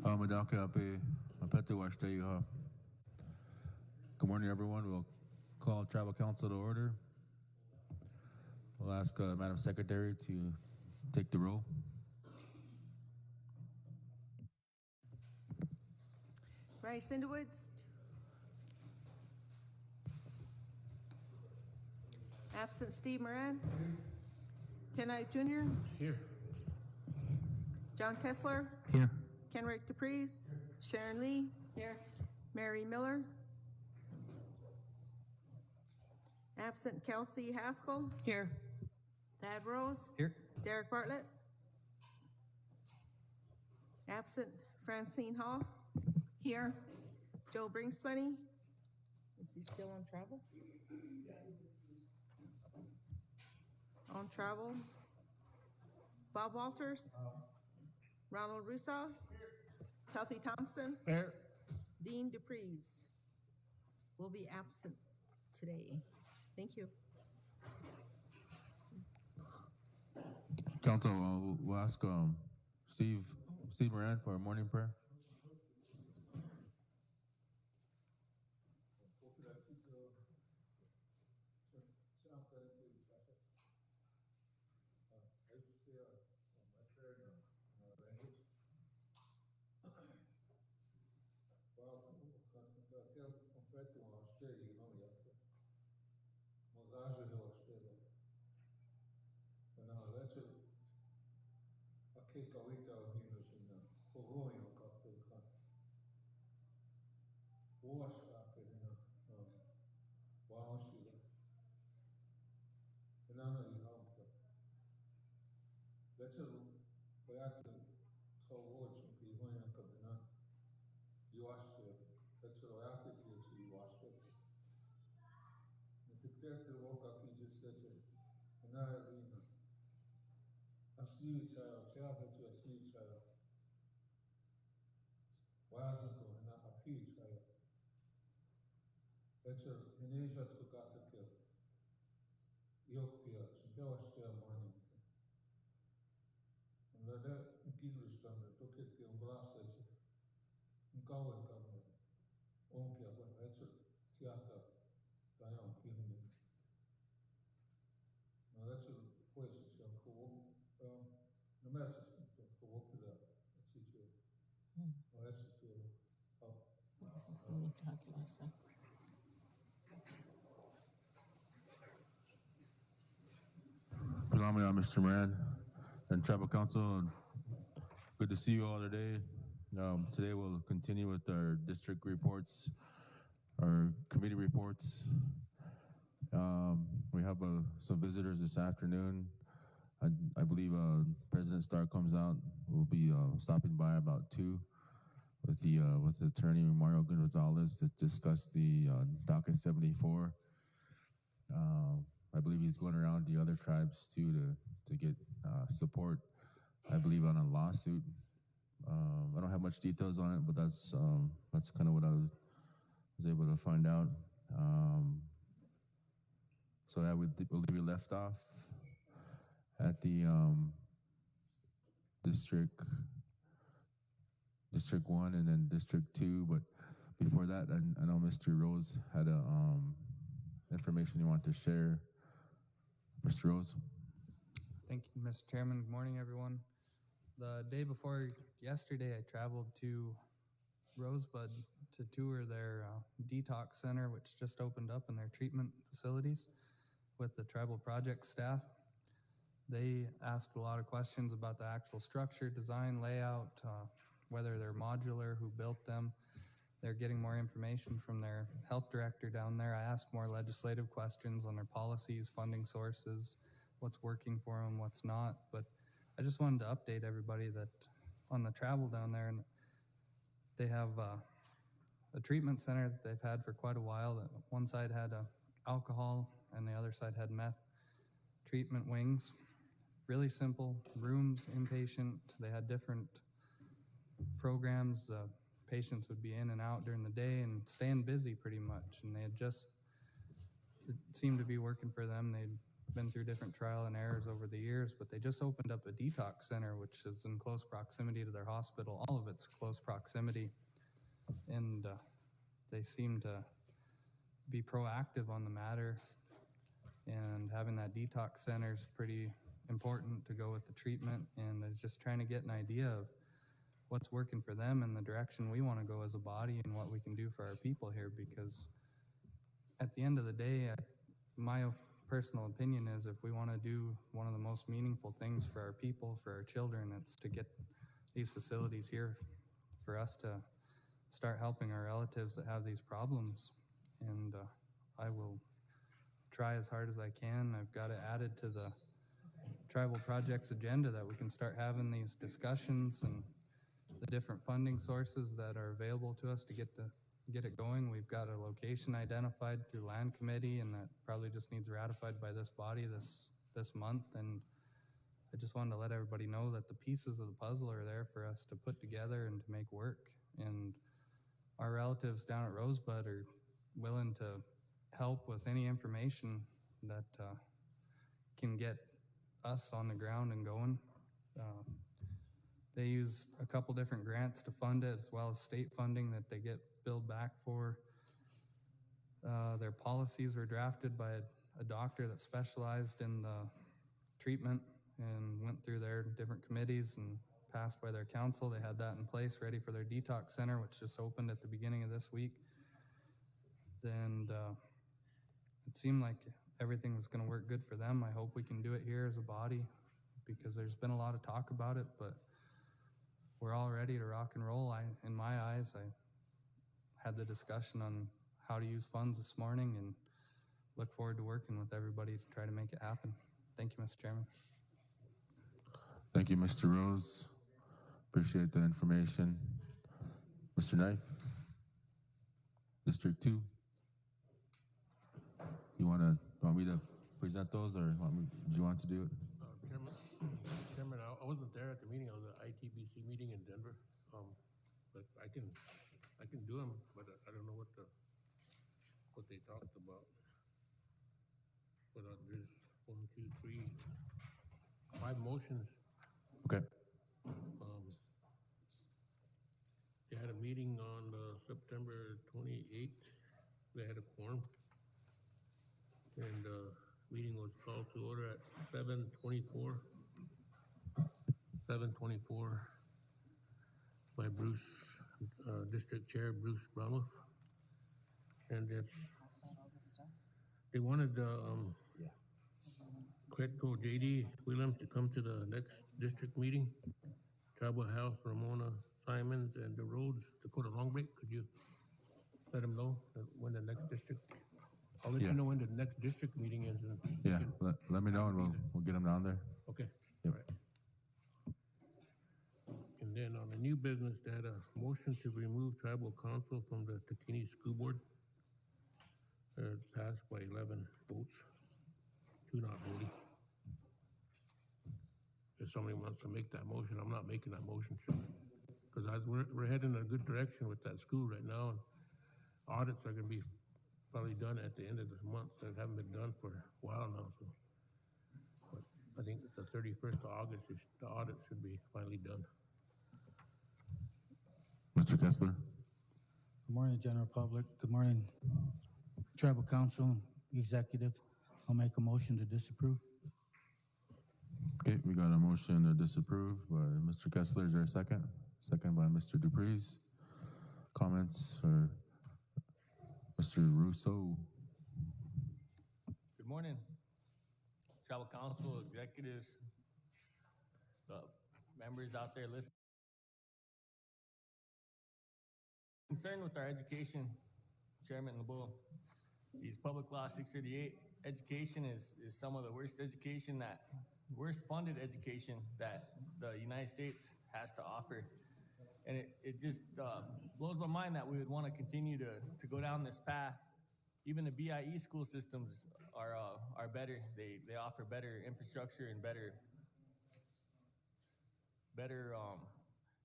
Good morning, everyone. We'll call Tribal Council to order. We'll ask Madam Secretary to take the roll. Bryce Underwoods. Absent Steve Moran. Ken Knight Jr. Here. John Kessler. Here. Kenrick DePries. Sharon Lee. Here. Mary Miller. Absent Kelsey Haskell. Here. Thad Rose. Here. Derek Bartlett. Absent Francine Hall. Here. Joe Brings Plenty. Is he still on travel? On travel. Bob Walters. Ronald Russo. Tuffy Thompson. Here. Dean DePries will be absent today. Thank you. Council, we'll ask Steve Moran for a morning prayer. Mr. Moran and Tribal Council, good to see you all today. Today we'll continue with our district reports, our committee reports. We have some visitors this afternoon. I believe President Starr comes out. We'll be stopping by about 2 with the attorney Mario Gonzalez to discuss the docket 74. I believe he's going around the other tribes too to get support, I believe, on a lawsuit. I don't have much details on it, but that's kind of what I was able to find out. So I believe we left off at the District 1 and then District 2, but before that, I know Mr. Rose had information you want to share. Mr. Rose. Thank you, Mr. Chairman. Good morning, everyone. The day before yesterday, I traveled to Rosebud to tour their detox center, which just opened up in their treatment facilities with the tribal project staff. They asked a lot of questions about the actual structure, design, layout, whether they're modular, who built them. They're getting more information from their health director down there. I asked more legislative questions on their policies, funding sources, what's working for them, what's not. But I just wanted to update everybody that on the travel down there, and they have a treatment center that they've had for quite a while. That one side had alcohol and the other side had meth treatment wings. Really simple rooms, inpatient. They had different programs. Patients would be in and out during the day and staying busy pretty much. And it seemed to be working for them. They'd been through different trial and errors over the years, but they just opened up a detox center, which is in close proximity to their hospital. All of it's close proximity. And they seem to be proactive on the matter. And having that detox center is pretty important to go with the treatment. And it's just trying to get an idea of what's working for them and the direction we want to go as a body and what we can do for our people here. Because at the end of the day, my personal opinion is if we want to do one of the most meaningful things for our people, for our children, it's to get these facilities here for us to start helping our relatives that have these problems. And I will try as hard as I can. I've got it added to the tribal projects agenda that we can start having these discussions and the different funding sources that are available to us to get it going. We've got a location identified through land committee, and that probably just needs ratified by this body this month. And I just wanted to let everybody know that the pieces of the puzzle are there for us to put together and to make work. And our relatives down at Rosebud are willing to help with any information that can get us on the ground and going. They use a couple different grants to fund it, as well as state funding that they get billed back for. Their policies were drafted by a doctor that specialized in the treatment and went through their different committees and passed by their council. They had that in place, ready for their detox center, which just opened at the beginning of this week. And it seemed like everything was going to work good for them. I hope we can do it here as a body, because there's been a lot of talk about it, but we're all ready to rock and roll. In my eyes, I had the discussion on how to use funds this morning and look forward to working with everybody to try to make it happen. Thank you, Mr. Chairman. Thank you, Mr. Rose. Appreciate the information. Mr. Knife, District 2. You want me to present those, or do you want to do it? Chairman, I wasn't there at the meeting. I was at ITBC meeting in Denver. But I can do them, but I don't know what they talked about. But there's 1, 2, 3, 5 motions. Okay. They had a meeting on September 28th. They had a quorum. And meeting was called to order at 7:24 by Bruce, District Chair Bruce Brownwolf. And they wanted Credco JD Williams to come to the next district meeting. Tribal House, Ramona Simons, and the Rhodes, Dakota Long Break. Could you let them know when the next district? I'll let you know when the next district meeting is. Yeah, let me know, and we'll get them down there. Okay. Yep. All right. And then on the new business, they had a motion to remove tribal council from the Takini School Board. Passed by 11 votes, 2 not voting. If somebody wants to make that motion, I'm not making that motion, because we're heading in a good direction with that school right now. And audits are going to be probably done at the end of this month. They haven't been done for a while now. So, but I think the 31st of August, the audit should be finally done. Mr. Kessler. Good morning, general public. Good morning, tribal council, executive. I'll make a motion to disapprove. Okay, we got a motion to disapprove by Mr. Kessler. Is there a second? Second by Mr. Dupreez. Comments, or Mr. Russo? Good morning, tribal council, executives, the members out there listening. Concerned with our education, Chairman LeBeau, these public law 638 education is some of the worst funded education that the United States has to offer. And it just blows my mind that we would want to continue to go down this path. Even the BIE school systems are better. They offer better infrastructure and better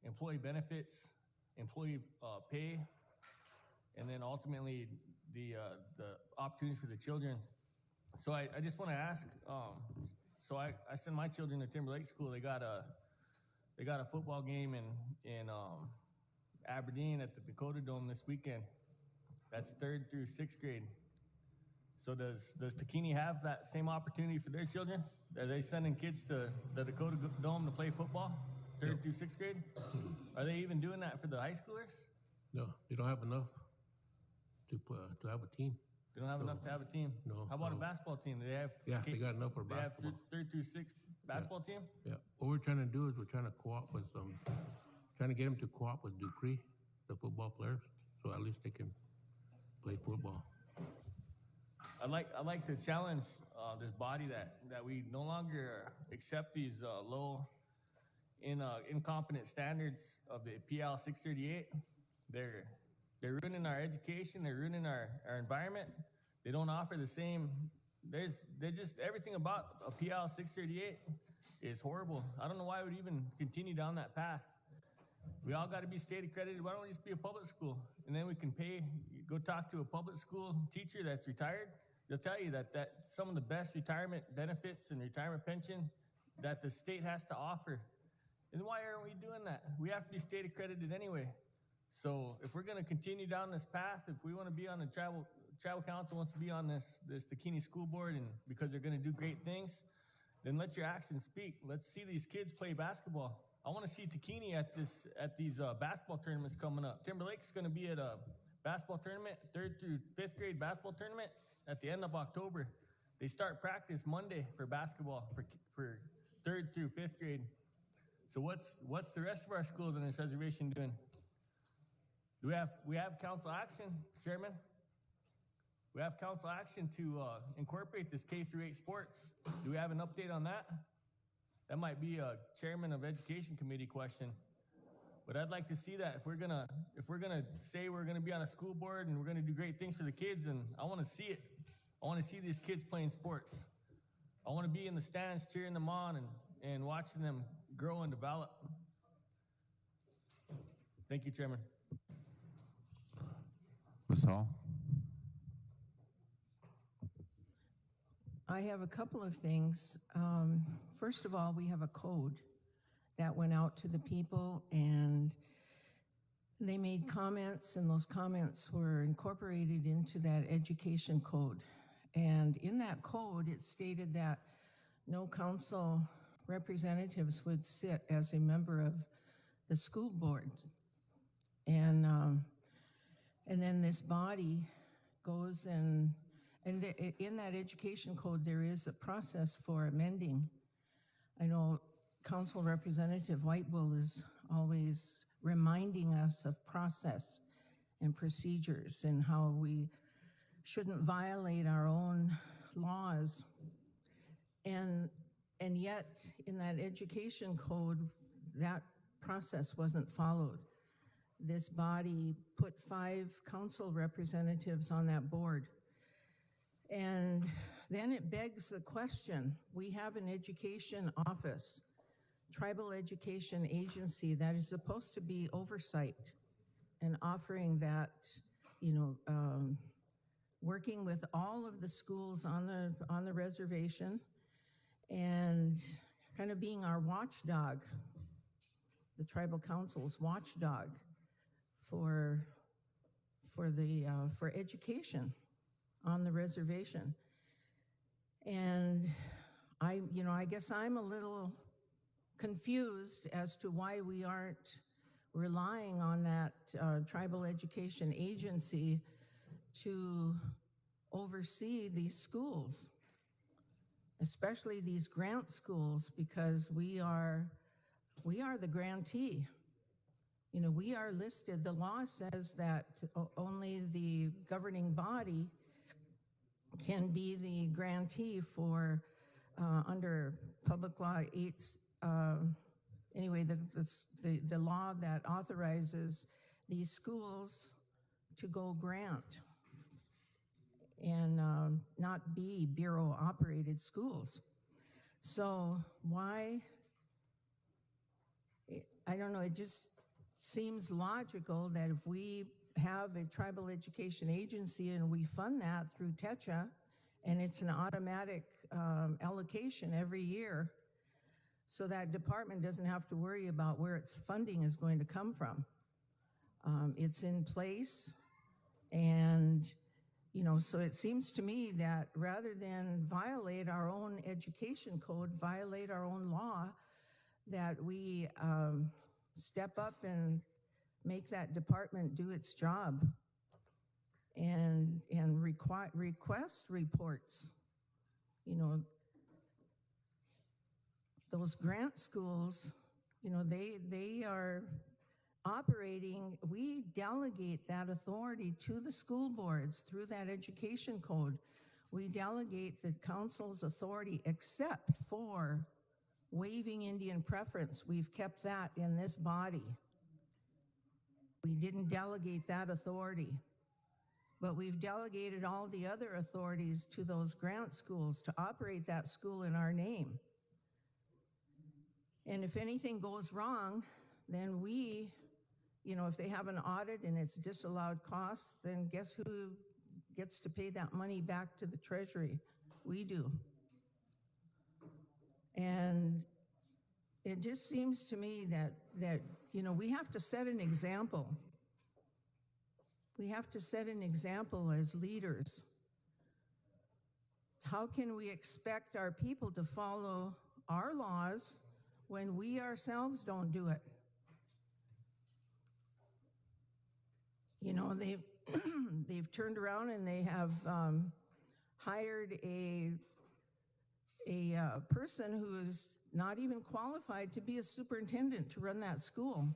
employee benefits, employee pay, and then ultimately the opportunities for the children So I just want to ask, so I send my children to Timberlake School. They got a football game in Aberdeen at the Dakota Dome this weekend. That's 3rd through 6th grade. So does Takini have that same opportunity for their children? Are they sending kids to the Dakota Dome to play football, 3rd through 6th grade? Are they even doing that for the high schoolers? No, they don't have enough to have a team. They don't have enough to have a team? No, How about no. a basketball team? Do they have? Yeah, they got enough for They have basketball. 3rd through 6th basketball team? Yeah, what we're trying to do is we're trying to co-op with trying to get them to co-op with Dupree, the football players, so at least they can play football. I'd like to challenge this body that we no longer accept these low, incompetent standards of the PL 638. They're ruining our education. They're ruining our environment. They don't offer the same. They just everything about a PL 638 is horrible. I don't know why I would even continue down that path. We all got to be state accredited. Why don't we just be a public school? And then we can pay, go talk to a public school teacher that's retired. They'll tell you that some of the best retirement benefits and retirement pension that the state has to offer. And why aren't we doing that? We have to be state accredited anyway. So if we're going to continue down this path, if we want to be on the tribal council wants to be on this Takini school board, and because they're going to do great things, then let your actions speak. Let's see these kids play basketball. I want to see Takini at these basketball tournaments coming up. Timberlake's going to be at a basketball tournament, 3rd through 5th grade basketball tournament at the end of October. They start practice Monday for basketball for 3rd through 5th grade. So what's the rest of our schools on this reservation doing? Do we have council action, Chairman? We have council action to incorporate this K through 8 sports. Do we have an update on that? That might be a chairman of education committee question. But I'd like to see that if we're gonna say we're gonna be on a school board and we're gonna do great things for the kids, and I want to see it. I want to see these kids playing sports. I want to be in the stands cheering them on and watching them grow and develop. Thank you, Chairman. Ms. Hall? I have a couple of things. First of all, we have a code that went out to the people, and they made comments, and those comments were incorporated into that education code. And in that code, it stated that no council representatives would sit as a member of the school board. And then this body goes in that education code, there is a process for amending. I know Council Representative Whitebull is always reminding us of process and procedures and how we shouldn't violate our own laws. And yet, in that education code, that process wasn't followed. This body put 5 council representatives on that board. And then it begs the question, we have an education office, tribal education agency that is supposed to be oversight and offering that, working with all of the schools on the reservation and kind of being our watchdog, the tribal council's watchdog for education on the reservation. And I guess I'm a little confused as to why we aren't relying on that tribal education agency to oversee these schools, especially these grant schools, because we are the grantee. We are listed, the law says that only the governing body can be the grantee for, under Public Law 8, anyway, the law that authorizes these schools to go grant and not be Bureau-operated schools. So why, I don't know, it just seems logical that if we have a tribal education agency and we fund that through TECHA and it's an automatic allocation every year, so that department doesn't have to worry about where its funding is going to come from. It's in place, and so it seems to me that rather than violate our own education code, violate our own law, that we step up and make that department do its job and request reports. Those grant schools, they are operating, we delegate that authority to the school boards through that education code. We delegate the council's authority except for waiving Indian preference. We've kept that in this body. We didn't delegate that authority, but we've delegated all the other authorities to those grant schools to operate that school in our name. And if anything goes wrong, then we, if they have an audit and it's disallowed costs, then guess who gets to pay that money back to the treasury? We do. And it just seems to me that we have to set an example. We have to set an example as leaders. How can we expect our people to follow our laws when we ourselves don't do it? They've turned around and they have hired a person who is not even qualified to be a superintendent to run that school,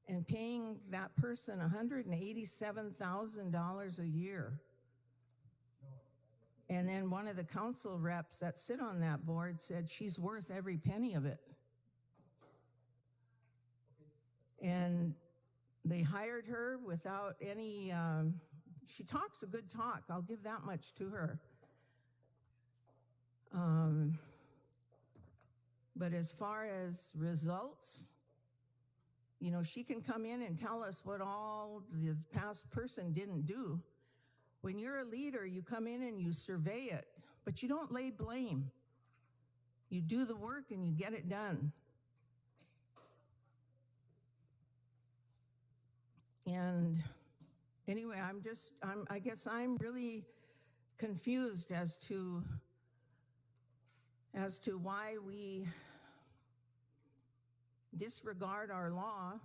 and paying that person $187,000 a year. And then one of the council reps that sit on that board said she's worth every penny of it. And they hired her without any, she talks a good talk, I'll give that much to her. But as far as results, she can come in and tell us what all the past person didn't do. When you're a leader, you come in and you survey it, but you don't lay blame. You do the work and you get it done. And anyway, I guess I'm really confused as to why we disregard our law,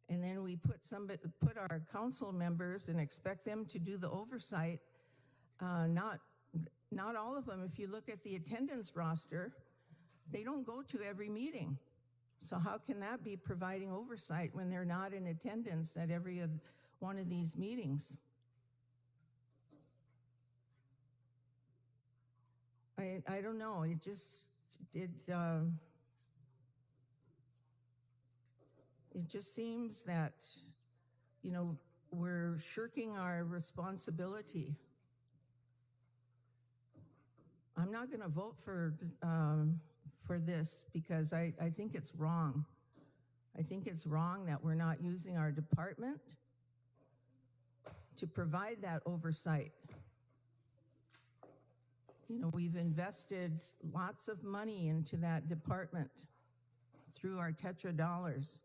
and then we put our council members and expect them to do the oversight. Not all of them. If you look at the attendance roster, they don't go to every meeting. So how can that be providing oversight when they're not in attendance at every one of these meetings? I don't know. It just seems that, we're shirking our responsibility. I'm not going to vote for this because I think it's wrong. I think it's wrong that we're not using our department to provide that oversight. We've invested lots of money into that department through our Tetra dollars.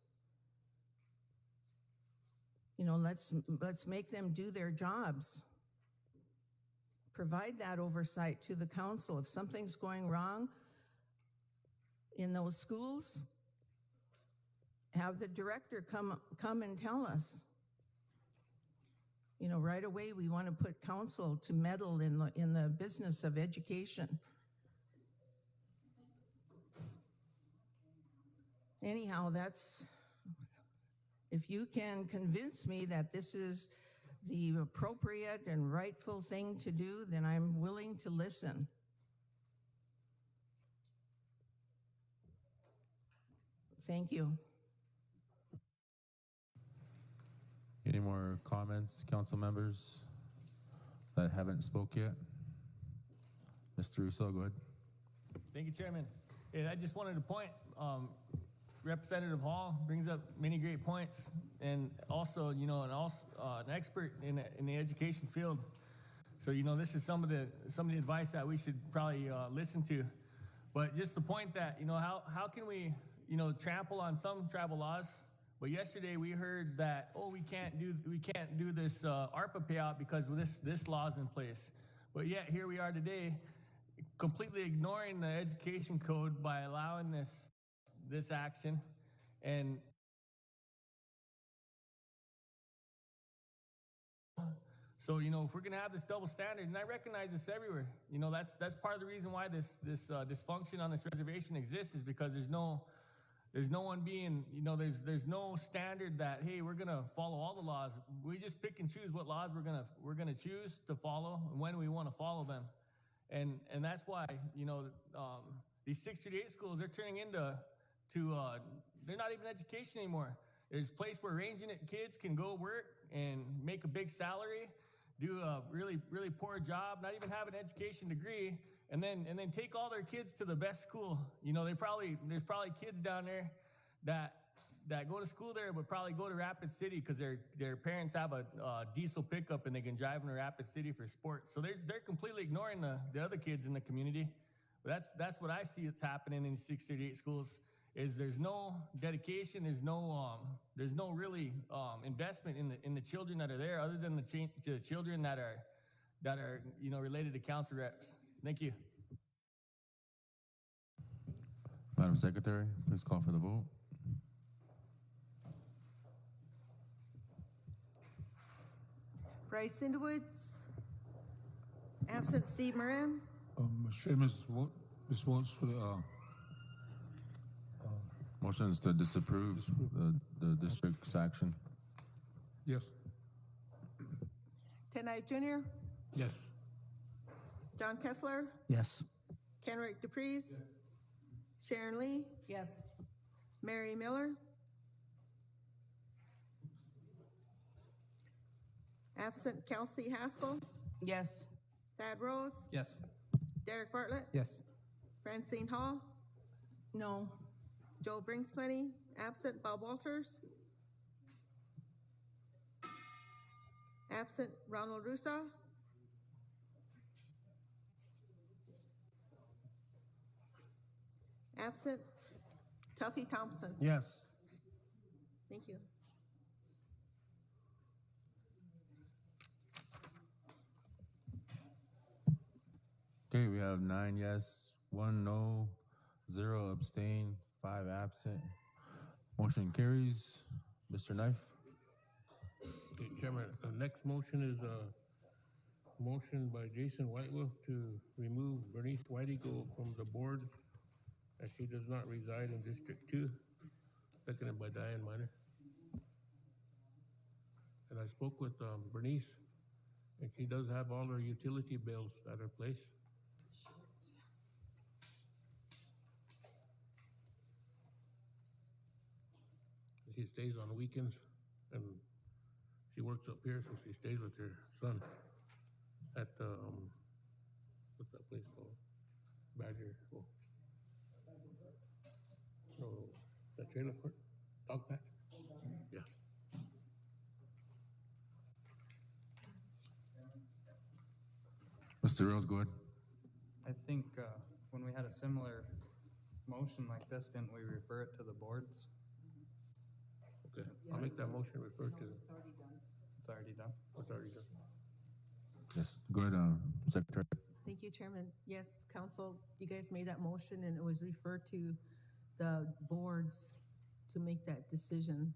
Let's make them do their jobs. Provide that oversight to the council. If something's going wrong in those schools, have the director come and tell us. Right away we want to put council to meddle in the business of education. Anyhow, if you can convince me that this is the appropriate and rightful thing to do, then I'm willing to listen. Thank you. Any more comments, council members that haven't spoke yet? Mr. Russo, go ahead. Thank you, Chairman. And I just wanted to point, Representative Hall brings up many great points, and also, an expert in the education field. So, this is some of the advice that we should probably listen to. But just the point that, how can we, trample on some travel laws? But yesterday we heard that, we can't do this ARPA payout because this law's in place. But yet here we are today, completely ignoring the education code by allowing this action. And so, if we're going to have this double standard, and I recognize this everywhere, that's part of the reason why this dysfunction on this reservation exists, is because there's no one being, there's no standard that, hey, we're going to follow all the laws. We just pick and choose what laws we're going to choose to follow and when we want to follow them. And that's why, these 6 through 8 schools, they're turning into they're not even education anymore. There's a place where range unit kids can go work and make a big salary, do a really, really poor job, not even have an education degree, and then take all their kids to the best school. There's probably kids down there that go to school there, but probably go to Rapid City because their parents have a diesel pickup and they can drive them to Rapid City for sports. So they're completely ignoring the other kids in the community. But that's what I see that's happening in 6 through 8 schools. Is there's no dedication, there's no really investment in the children that are there, other than the children that are related to council reps. Thank you. Madam Secretary, please call for the vote. Bryce Sindowitz. Absent Steve Moran. Mr. Chairman, this votes for the, Motion is to disapprove the district's action. yes. Ted Knight Jr., Yes. John Kessler, Yes. Kenrick DePreez, Sharon Lee, Yes. Mary Miller. Absent Kelsey Haskell, Yes. Thad Rose, Yes. Derek Bartlett, Yes. Francine Hall, No. Joe Brings Plenty, absent Bob Walters, absent Ronald Russa, absent Tuffy Thompson. Yes. Thank you. Okay, we have 9 yes, 1 no, 0 abstain, 5 absent. Motion carries. Mr. Knife? Okay, Chairman, the next motion is a motion by Jason Whitewolf to remove Bernice Whitego from the board as she does not reside in District 2, seconded by Diane Minor. And I spoke with Bernice, and she does have all her utility bills at her place. She stays on the weekends, and she works up here, so she stays with her son at what's that place called? Badger. Oh. No, that trailer court, dog patch. Yeah. Mr. Rose, go ahead. I think when we had a similar motion like this, didn't we refer it to the boards? Okay, I'll make that motion refer to. It's already done. It's already done. Yes, go ahead, Secretary. Thank you, Chairman. Yes, Council, you guys made that motion and it was referred to the boards to make that decision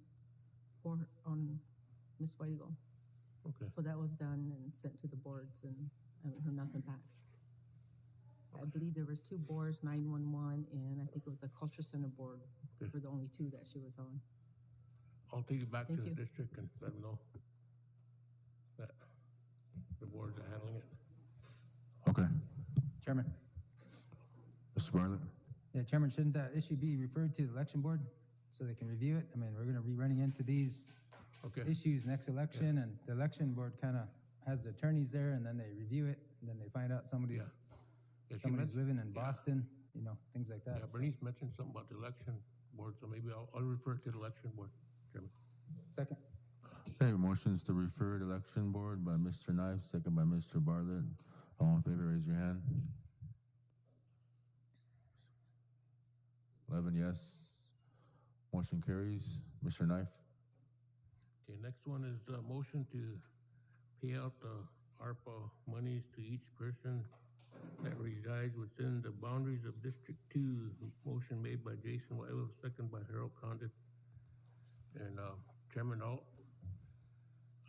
on Ms. Whitego. Okay. So that was done and sent to the boards, and I haven't heard nothing back. I believe there was 2 boards, 911, and I think it was the Culture Center board Okay. were the only 2 that she was on. I'll take it back to Thank the you. district and let them know that the boards are handling it. Okay. Chairman. Mr. Bartlett? Yeah, Chairman, shouldn't that issue be referred to the election board so they can review it? I mean, we're going to be running into these Okay. issues next election, and the election board kind of has the attorneys there, and then they review it, and then they find out somebody's Yeah, she somebody's mentioned- living in Boston, things like that. Yeah, Bernice mentioned something about the election board, so maybe I'll refer to the election board, Chairman. Second. Okay, motions to refer to election board by Mr. Knife, second by Mr. Bartlett. All in favor, raise your hand. 11 yes. Motion carries. Mr. Knife. Okay, next one is a motion to pay out the ARPA monies to each person that resides within the boundaries of District 2. Motion made by Jason Wyler, second by Harold Condit. And Chairman Alt,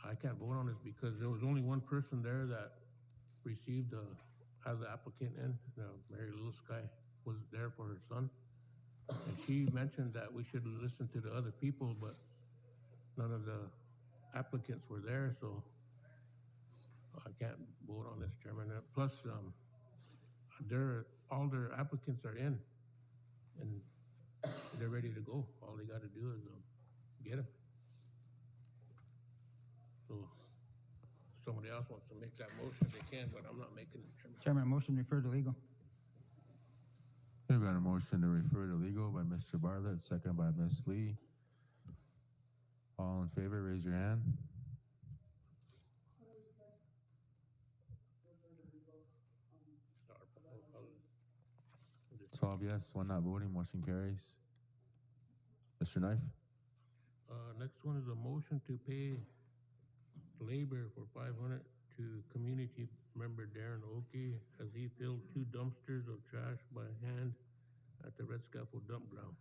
I can't vote on this because there was only one person there that received as the applicant in. Mary Lou Sky was there for her son. And she mentioned that we should listen to the other people, but none of the applicants were there, so I can't vote on this, Chairman. Plus, all their applicants are in, and they're ready to go. All they got to do is get them. So, if somebody else wants to make that motion, they can, but I'm not making it, Chairman. Chairman, motion refer to legal. We've got a motion to refer to legal by Mr. Bartlett, second by Ms. Lee. All in favor, raise your hand. Our proposal is- 12 yes, one not voting, motion carries. Mr. Knife. Next one is a motion to pay labor for 500 to community member Darren Oki as he filled 2 dumpsters of trash by hand at the Red Scaffold dump ground.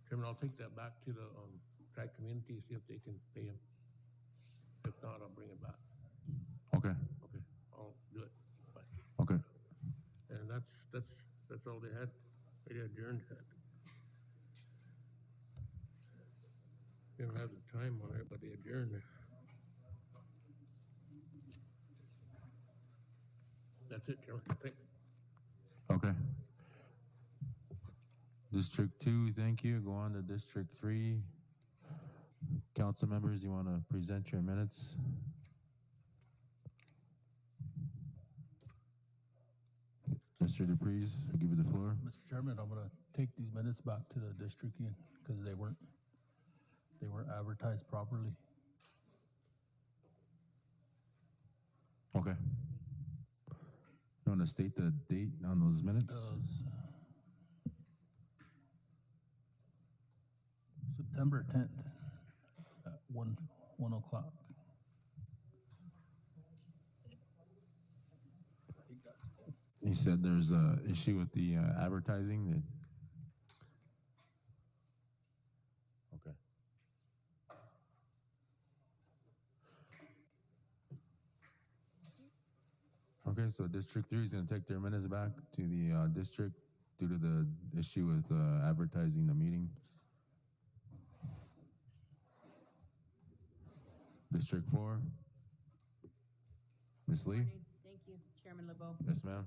Chairman, I'll take that back to the track community, see if they can pay him. If not, I'll bring it back. Okay, Okay, I'll do it. Bye. okay. And that's all they had. They adjourned that. We don't have the time on it, but they adjourned. That's it, Chairman. Thanks. Okay. District 2, thank you. Go on to District 3. Council members, you want to present your minutes? Mr. DePreez, I'll give you the floor. Mr. Chairman, I'm gonna take these minutes back to the district because they weren't advertised properly. Okay. You want to state the date on those minutes? September 10th at 1 o'clock. You said there's a issue with the advertising. Okay. Okay, so District 3 is going to take their minutes back to the district due to the issue with advertising the meeting. District 4. Ms. Lee? Thank you, Chairman LeBeau. Yes, ma'am.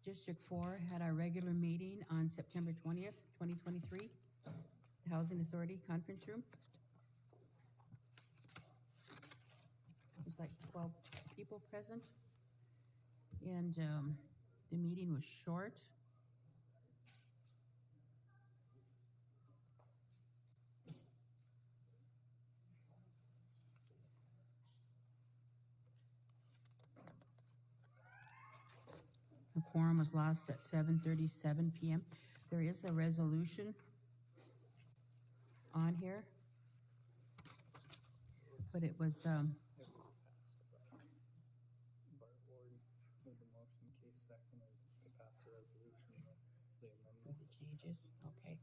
District 4 had our regular meeting on September 20th, 2023, the Housing Authority Conference Room. There's like 12 people present. And the meeting was short. The quorum was lost at 7:37 p.m. There is a resolution on here, but it was, Bart Ward made the motion, Case seconded to pass the resolution with the amendment. the changes, okay.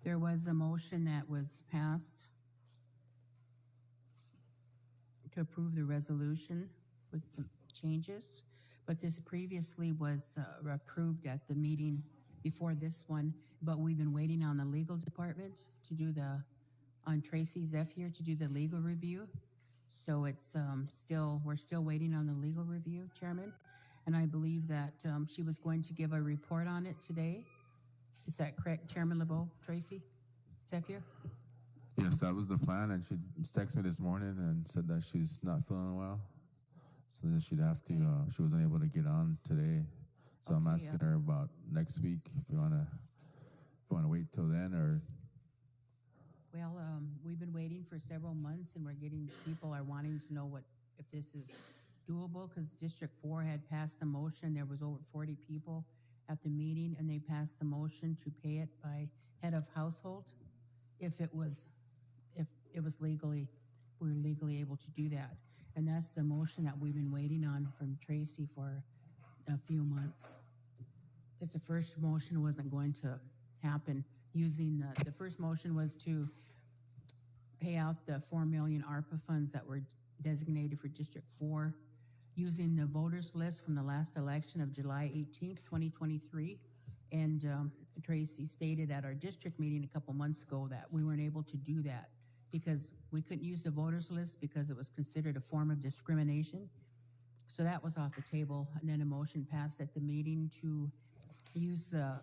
There was a motion that was passed to approve the resolution with some changes, but this previously was approved at the meeting before this one, but we've been waiting on the legal department to do on Tracy Zeff here to do the legal review. So it's we're still waiting on the legal review, Chairman. And I believe that she was going to give a report on it today. Is that correct, Chairman LeBeau? Tracy Zeff here? Yes, that was the plan, and she texted me this morning and said that she's not feeling well, so that she'd have to. She wasn't able to get on today, so I'm Okay, asking her about next week if you want to you want to wait till then, or Well, we've been waiting for several months and people are wanting to know if this is doable, because District 4 had passed the motion. There was over 40 people at the meeting, and they passed the motion to pay it by head of household if it was legally, we were legally able to do that. And that's the motion that we've been waiting on from Tracy for a few months. Because the first motion wasn't going to happen using the first motion was to pay out the 4 million ARPA funds that were designated for District 4 using the voters list from the last election of July 18th, 2023. And Tracy stated at our district meeting a couple months ago that we weren't able to do that because we couldn't use the voters list because it was considered a form of discrimination. So that was off the table. And then a motion passed at the meeting to use to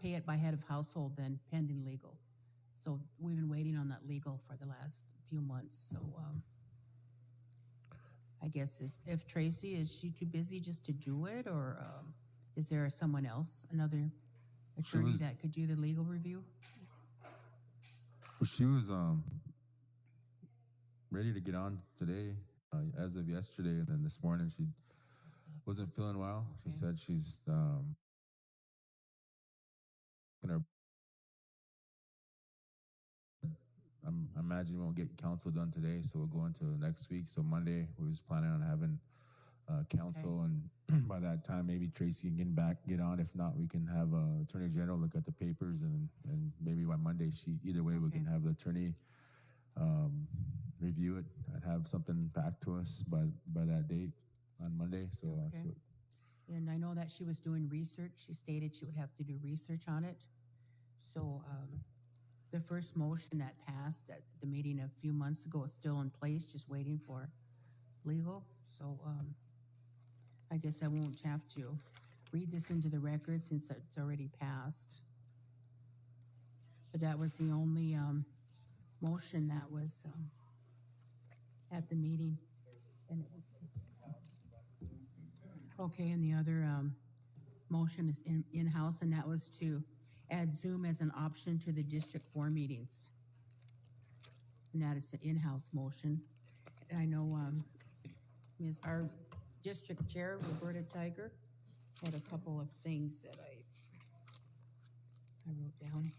pay it by head of household then pending legal. So we've been waiting on that legal for the last few months. So I guess if Tracy, is she too busy just to do it, or is there someone else, another attorney that could do the legal review? well, she was ready to get on today, as of yesterday, and then this morning she wasn't feeling well. She said she's gonna. I imagine we won't get council done today, so we'll go into next week. So Monday, we was planning on having council, and by that time, maybe Tracy can get on. If not, we can have Attorney General look at the papers, and maybe by Monday, either way, we can have the attorney review it and have something back to us by that date on Monday. So that's what. And I know that she was doing research. She stated she would have to do research on it. So the first motion that passed at the meeting a few months ago is still in place, just waiting for legal. So I guess I won't have to read this into the record since it's already passed. But that was the only motion that was at the meeting. And it was okay, and the other motion is in-house, and that was to add Zoom as an option to the District 4 meetings. And that is an in-house motion. And I know our district chair, Roberta Tiger, had a couple of things that I wrote down.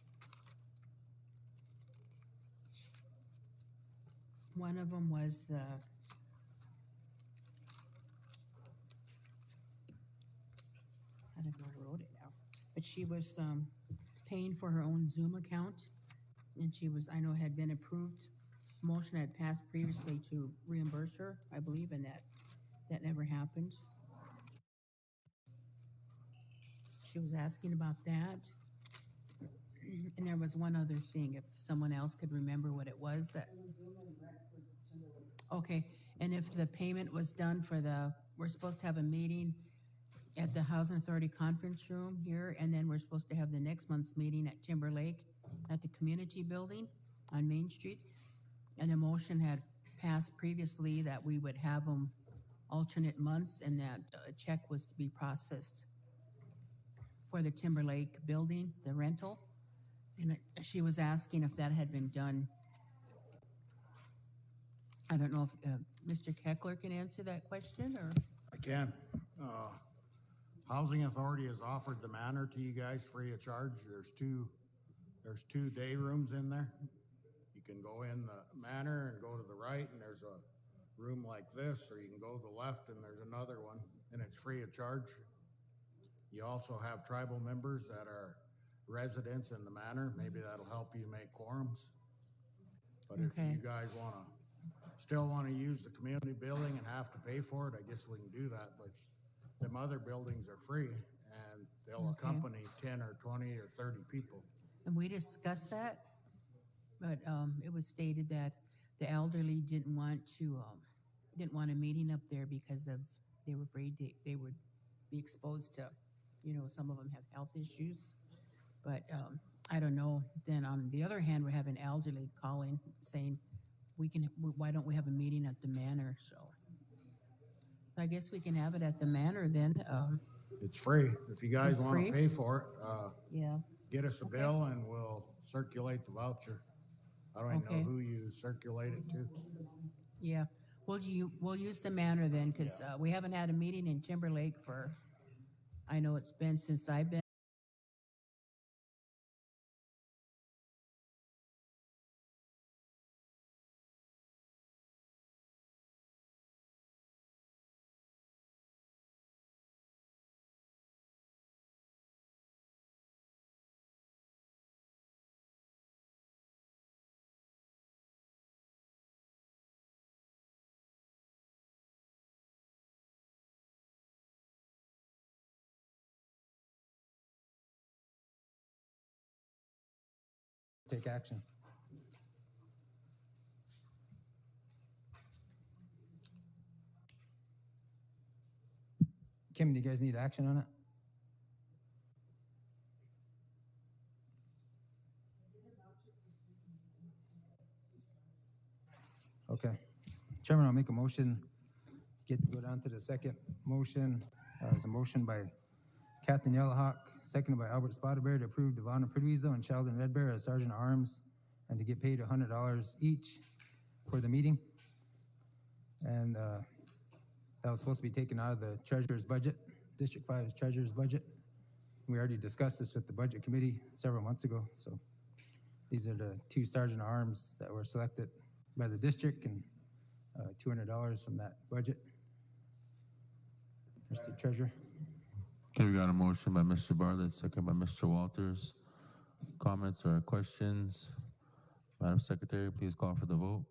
One of them was I don't know where I wrote it now, but she was paying for her own Zoom account, and I know had been approved. Motion had passed previously to reimburse her, I believe, and that never happened. She was asking about that. And there was one other thing, if someone else could remember what it was that. Okay, and if the payment was done we're supposed to have a meeting at the Housing Authority Conference Room here, and then we're supposed to have the next month's meeting at Timber Lake at the Community Building on Main Street. And the motion had passed previously that we would have them alternate months, and that a check was to be processed for the Timber Lake building, the rental. And she was asking if that had been done. I don't know if Mr. Keckler can answer that question, or? I can. Housing Authority has offered the manor to you guys free of charge. There's two day rooms in there. You can go in the manor and go to the right, and there's a room like this, or you can go to the left and there's another one, and it's free of charge. You also have tribal members that are residents in the manor. Maybe that'll help you make quorums. But if you guys still want to use the community building and have to pay for it, I guess we can do that. But them other buildings are free, and they'll accompany 10 or 20 or 30 people. And we discussed that, but it was stated that the elderly didn't want a meeting up there because they were afraid they would be exposed to, some of them have health issues. But I don't know. Then on the other hand, we have an elderly calling saying, why don't we have a meeting at the manor? So I guess we can have it at the manor then. It's free if you guys want to pay for it. Yeah. get us a bill and we'll circulate the voucher. I don't even Okay. know who you circulate it to. Yeah, we'll use the manor then, because we haven't had a meeting in Timberlake for, I know it's been since I've been. Take action. Kim, do you guys need action on it? Okay. Chairman, I'll make a motion, go down to the second motion. There's a motion by Captain Yellowhawk, seconded by Albert Spotterbear to approve Devon Pruizo and Sheldon Red Bear as Sergeant at Arms and to get paid $100 each for the meeting. And that was supposed to be taken out of the treasurer's budget, District 5's treasurer's budget. We already discussed this with the budget committee several months ago. So these are the two Sergeant at Arms that were selected by the district, and $200 from that budget. Mr. Treasurer. Okay, we got a motion by Mr. Bartlett, second by Mr. Walters. Comments or questions? Madam Secretary, please call for the vote.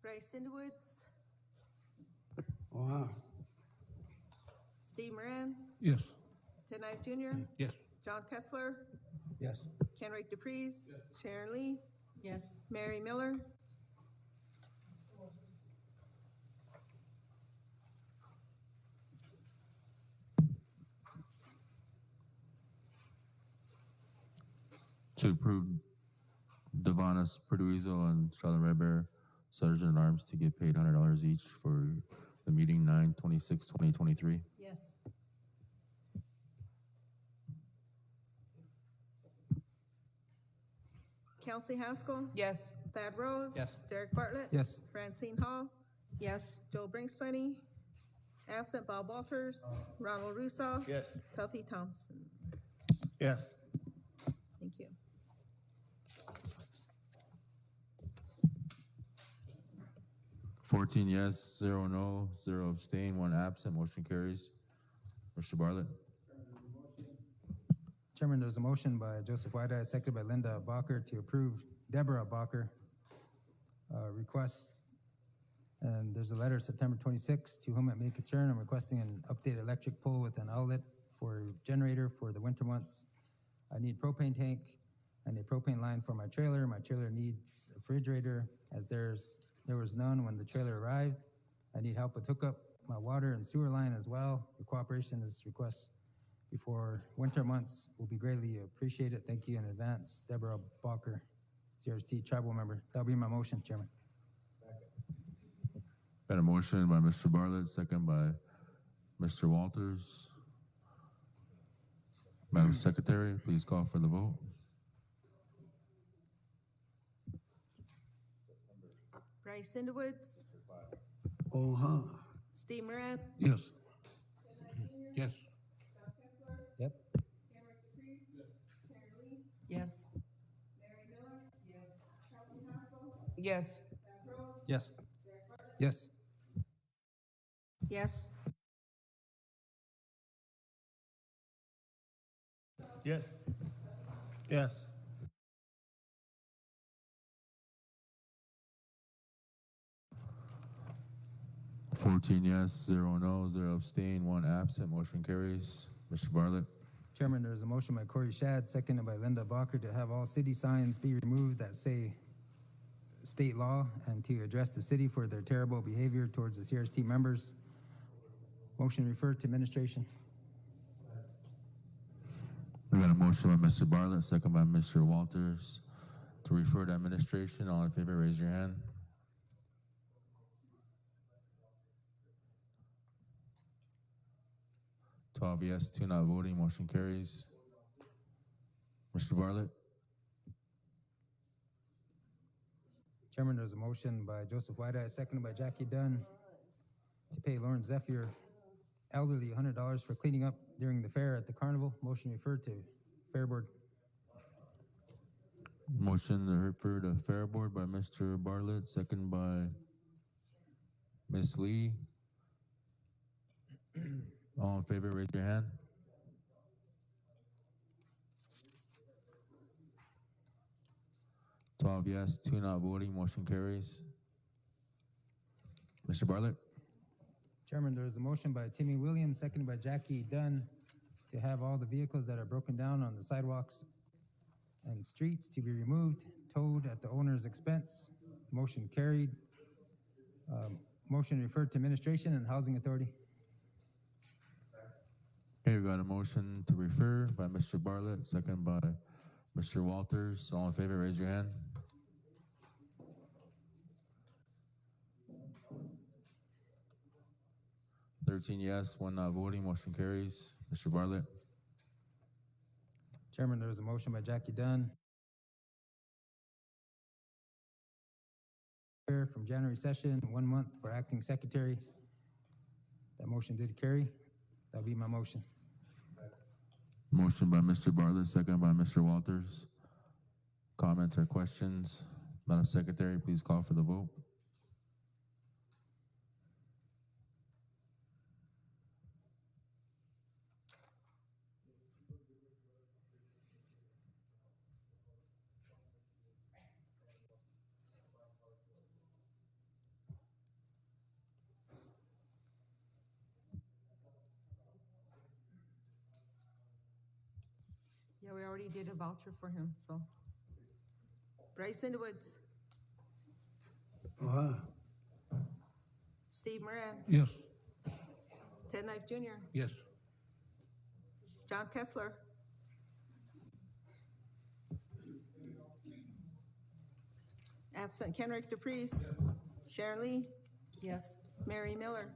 Bryce Cinderwoods, Wow. Steve Moran, Yes. Ted Knife Jr., Yes. John Kessler, Yes. Kenrick DePreez, Sharon Lee, Yes. Mary Miller, To approve Devonis Perduizo and Sheldon Red Bear, Sergeant at Arms, to get paid $100 each for the meeting 9/26/2023. Yes. Kelsey Haskell, Yes. Thad Rose. Yes. Derek Bartlett. Yes. Francine Hall. Yes. Joe Brinksplenny. Absent Bob Walters. Ronald Russo. Yes. Tuffy Thompson. Yes. Thank you. $14 yes, 0 no, 0 abstain, 1 absent. Motion carries. Mr. Bartlett. Chairman, there's a motion by Joseph Whiteeye, seconded by Linda Bacher to approve Deborah Bacher request. And there's a letter September 26 to whom it may concern. I'm requesting an updated electric pole with an outlet for generator for the winter months. I need propane tank and a propane line for my trailer. My trailer needs a refrigerator as there was none when the trailer arrived. I need help with hookup, my water and sewer line as well. Your cooperation is request before winter months will be greatly appreciated. Thank you in advance. Deborah Bacher, CRST tribal member. That'll be my motion, Chairman. Got a motion by Mr. Bartlett, second by Mr. Walters. Madam Secretary, please call for the vote. Bryce Cinderwoods. Steve Moran. Yes. Yes. Yep. Kenrick DePreez. Sharon Lee. Yes. Mary Miller. Yes. Kelsey Haskell. Yes. Thad Rose. Yes. Derek Bartlett. Yes. Yes. Yes. Yes. $14 yes, 0 no, 0 abstain, 1 absent. Motion carries. Mr. Bartlett. Chairman, there's a motion by Corey Shad, seconded by Linda Bacher, to have all city signs be removed that say state law and to address the city for their terrible behavior towards the CRST members. Motion referred to administration. We got a motion by Mr. Bartlett, second by Mr. Walters to refer to administration. All in favor, raise your hand. Twelve yes, 2 not voting, motion carries. Mr. Bartlett? Chairman, there's a motion by Joseph Whiteye, seconded by Jackie Dunn, to pay Lauren Zephyr elderly $100 for cleaning up during the fair at the carnival. Motion referred to Fair Board. Motion to refer to Fair Board by Mr. Bartlett, second by Ms. Lee. All in favor, raise your hand. Twelve yes, 2 not voting, motion carries. Mr. Bartlett? Chairman, there is a motion by Timmy Williams, seconded by Jackie Dunn, to have all the vehicles that are broken down on the sidewalks and streets to be removed, towed at the owner's expense. Motion carried. Motion referred to administration and housing authority. Okay, we got a motion to refer by Mr. Bartlett, second by Mr. Walters. All in favor, raise your hand. Thirteen yes, 1 not voting, motion carries. Mr. Bartlett? Chairman, there is a motion by Jackie Dunn. From January session, 1 month for acting secretary. That motion did carry. That'll be my motion. Motion by Mr. Bartlett, second by Mr. Walters. Comments or questions? Madam Secretary, please call for the vote. Yeah, we already did a voucher for him, so. Bryson Woods, Steve Moran, Yes. Ted Knife Jr., Yes. John Kessler, absent Kenrick DePreez, Sharon Lee, Yes. Mary Miller,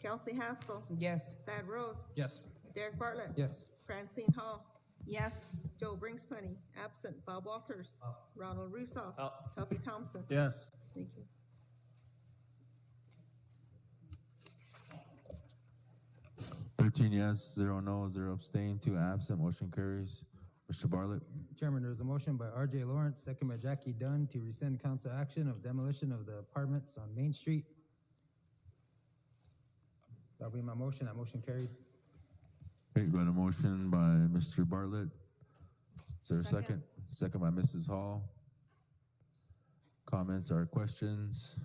Kelsey Haskell, Yes. Thad Rose, Yes. Derek Bartlett, Yes. Francine Hall. Yes. Joe Brinkspunny, absent. Bob Walters, Ronald Russo, Tuffy Thompson. Yes. Thank you. Yes, 0 no, 0 abstain, 2 absent, motion carries. Mr. Bartlett? Chairman, there is a motion by R.J. Lawrence, second by Jackie Dunn, to rescind council action of demolition of the apartments on Main Street. That'll be my motion. That motion carried. Okay, got a motion by Mr. Bartlett. Is there a second? Second by Mrs. Hall. Comments or questions?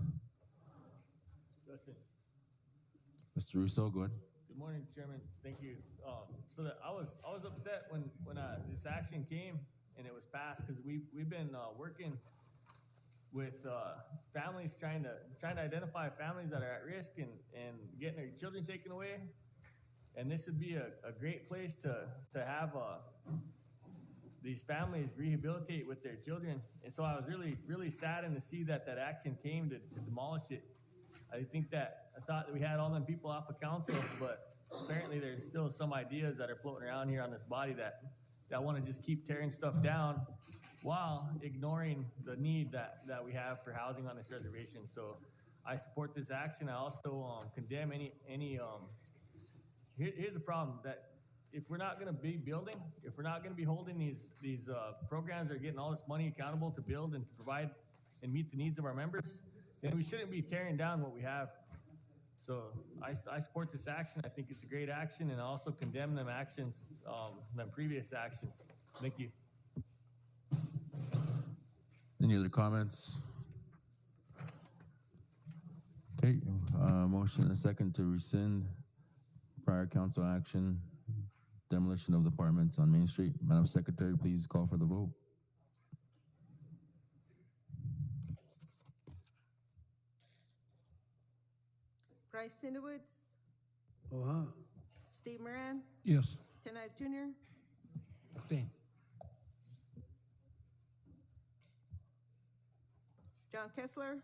Mr. Russo, go ahead. Good morning, Chairman. Thank you. So that I was upset when this action came and it was passed because we've been working with families trying to identify families that are at risk and getting their children taken away. And this would be a great place to have these families rehabilitate with their children. And so I was really saddened to see that action came to demolish it. I thought that we had all them people off of council, but apparently there's still some ideas that are floating around here on this body that want to just keep tearing stuff down while ignoring the need that we have for housing on this reservation. So I support this action. I also condemn any here's the problem, that if we're not going to be building, if we're not going to be holding these programs that are getting all this money accountable to build and to provide and meet the needs of our members, then we shouldn't be tearing down what we have. So I support this action. I think it's a great action, and I also condemn them actions, them previous actions. Thank you. Any other comments? Okay, motion and a second to rescind prior council action demolition of apartments on Main Street. Madam Secretary, please call for the vote. Bryce Cinderwoods, Uh-huh. Steve Moran, Yes. Ken Ive Jr., Abstain. John Kessler.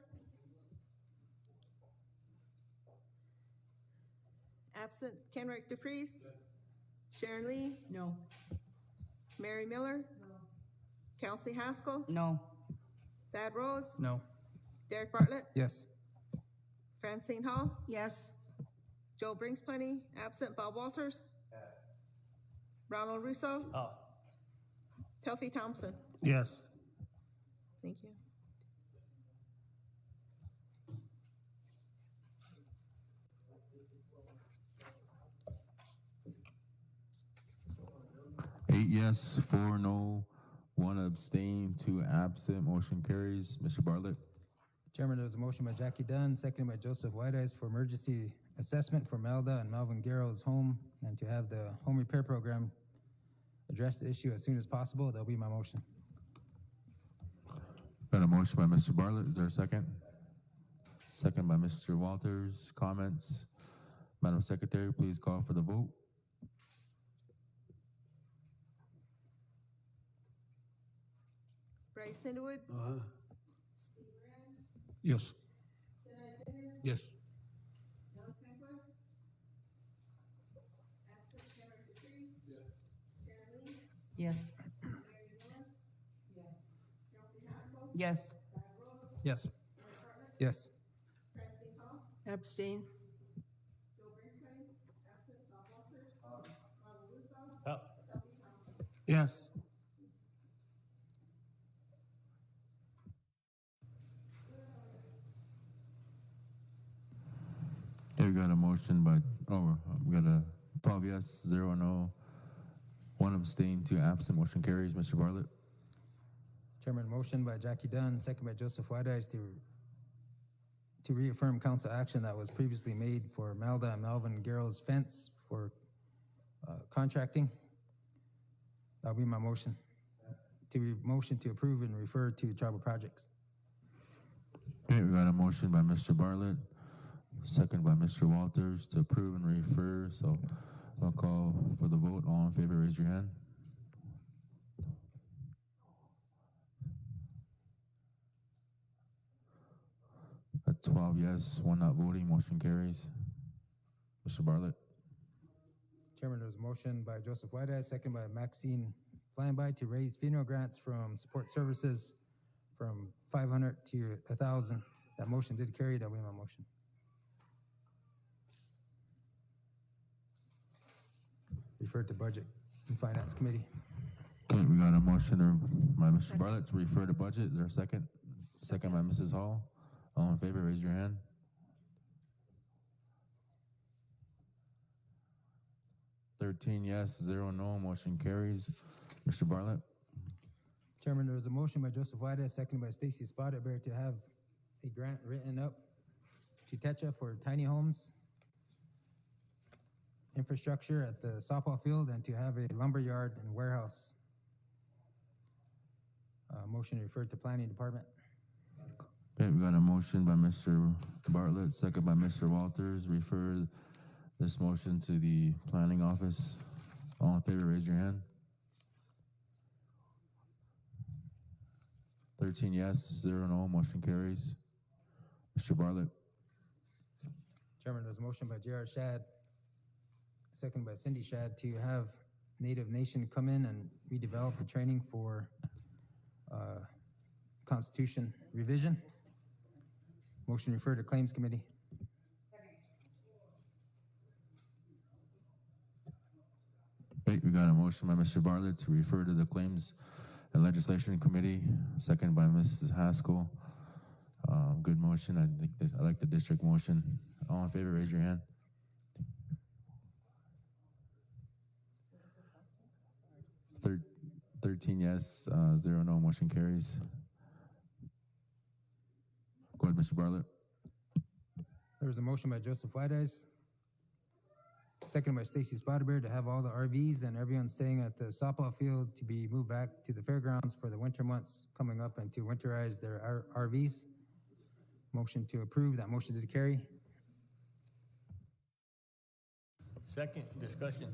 Absent Kenrick DePriest. Sharon Lee, No. Mary Miller. No. Kelsey Haskell, No. Thad Rose, No. Derek Bartlett, Yes. Francine Hall, Yes. Joe Brinksplenny, absent Bob Walters. Ronald Russo, Oh, Tuffy Thompson. Yes. Thank you. Eight yes, 4 no, 1 abstain, 2 absent. Motion carries. Mr. Bartlett. Chairman, there's a motion by Jackie Dunn, seconded by Joseph Whiteeyes for emergency assessment for Melda and Melvin Garrow's home, and to have the home repair program address the issue as soon as possible. That'll be my motion. Got a motion by Mr. Bartlett. Is there a second? Second by Mr. Walters. Comments? Madam Secretary, please call for the vote. Bryce Cinderwoods, Uh-huh. Yes. Yes. John Kessler. Absent Kenrick DePriest. Sharon Lee, Yes. Mary Miller. Yes. Kelsey Haskell, Yes. Thad Rose, Yes. Derek Bartlett, Yes. Francine Hall, Abstain. Joe Brinksplenny, absent Bob Walters. Ronald Russo, oh, Tuffy Thompson. Yes. Okay, we got a motion by, we got a 12 yes, 0 no, 1 abstain, 2 absent. Motion carries. Mr. Bartlett. Chairman, motion by Jackie Dunn, second by Joseph Whiteeyes to reaffirm council action that was previously made for Melda and Melvin Garrow's fence for contracting. That'll be my motion. Motion to approve and refer to tribal projects. Okay, we got a motion by Mr. Bartlett, second by Mr. Walters to approve and refer. So I'll call for the vote. All in favor, raise your hand. At 12 yes, 1 not voting. Motion carries. Mr. Bartlett. Chairman, there's a motion by Joseph Whiteeyes, second by Maxine Flyby to raise funeral grants from support services from 500 to 1,000. That motion did carry. That'll be my motion. Refer to Budget and Finance Committee. Okay, we got a motion by Mr. Bartlett to refer to budget. Is there a second? Second by Mrs. Hall. All in favor, raise your hand. Thirteen yes, 0 no. Motion carries. Mr. Bartlett. Chairman, there was a motion by Joseph Whiteeyes, seconded by Stacy Spotted to have a grant written up to Tetra for tiny homes, infrastructure at the softball field, and to have a lumber yard and warehouse. Motion referred to Planning Department. Okay, we got a motion by Mr. Bartlett, second by Mr. Walters. Refer this motion to the planning office. All in favor, raise your hand. 13 yes, 0 no. Motion carries. Mr. Bartlett. Chairman, there's a motion by J.R. Shad, second by Cindy Shad, to have Native Nation come in and redevelop the training for Constitution revision. Motion referred to Claims Committee. Okay, we got a motion by Mr. Bartlett to refer to the Claims and Legislation Committee, second by Mrs. Haskell. Good motion. I like the district motion. All in favor, raise your hand. Thir 13 yes, 0 no. Motion carries. Go ahead, Mr. Bartlett. There was a motion by Joseph Whiteeyes, seconded by Stacy Spotterbear, to have all the RVs and everyone staying at the softball field to be moved back to the fairgrounds for the winter months coming up and to winterize their RVs. Motion to approve. That motion is to carry. Second, discussion.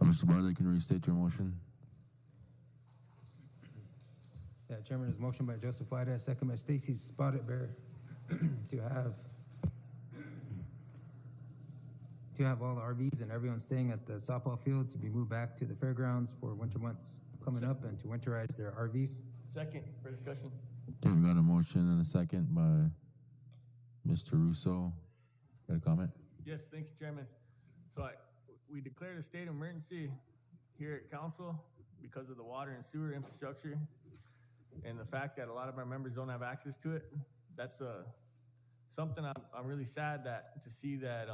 Mr. Bartlett, can you restate your motion? Yeah, Chairman, there's a motion by Joseph Whitehead, second by Stacy Spotterbear, to have all the RVs and everyone staying at the softball field to be moved back to the fairgrounds for winter months coming up and to winterize their RVs. Second, for discussion. Okay, we got a motion and a second by Mr. Russo. Got a comment? Yes, thanks, Chairman. So we declared a state of emergency here at council because of the water and sewer infrastructure and the fact that a lot of our members don't have access to it. That's something I'm really sad to see that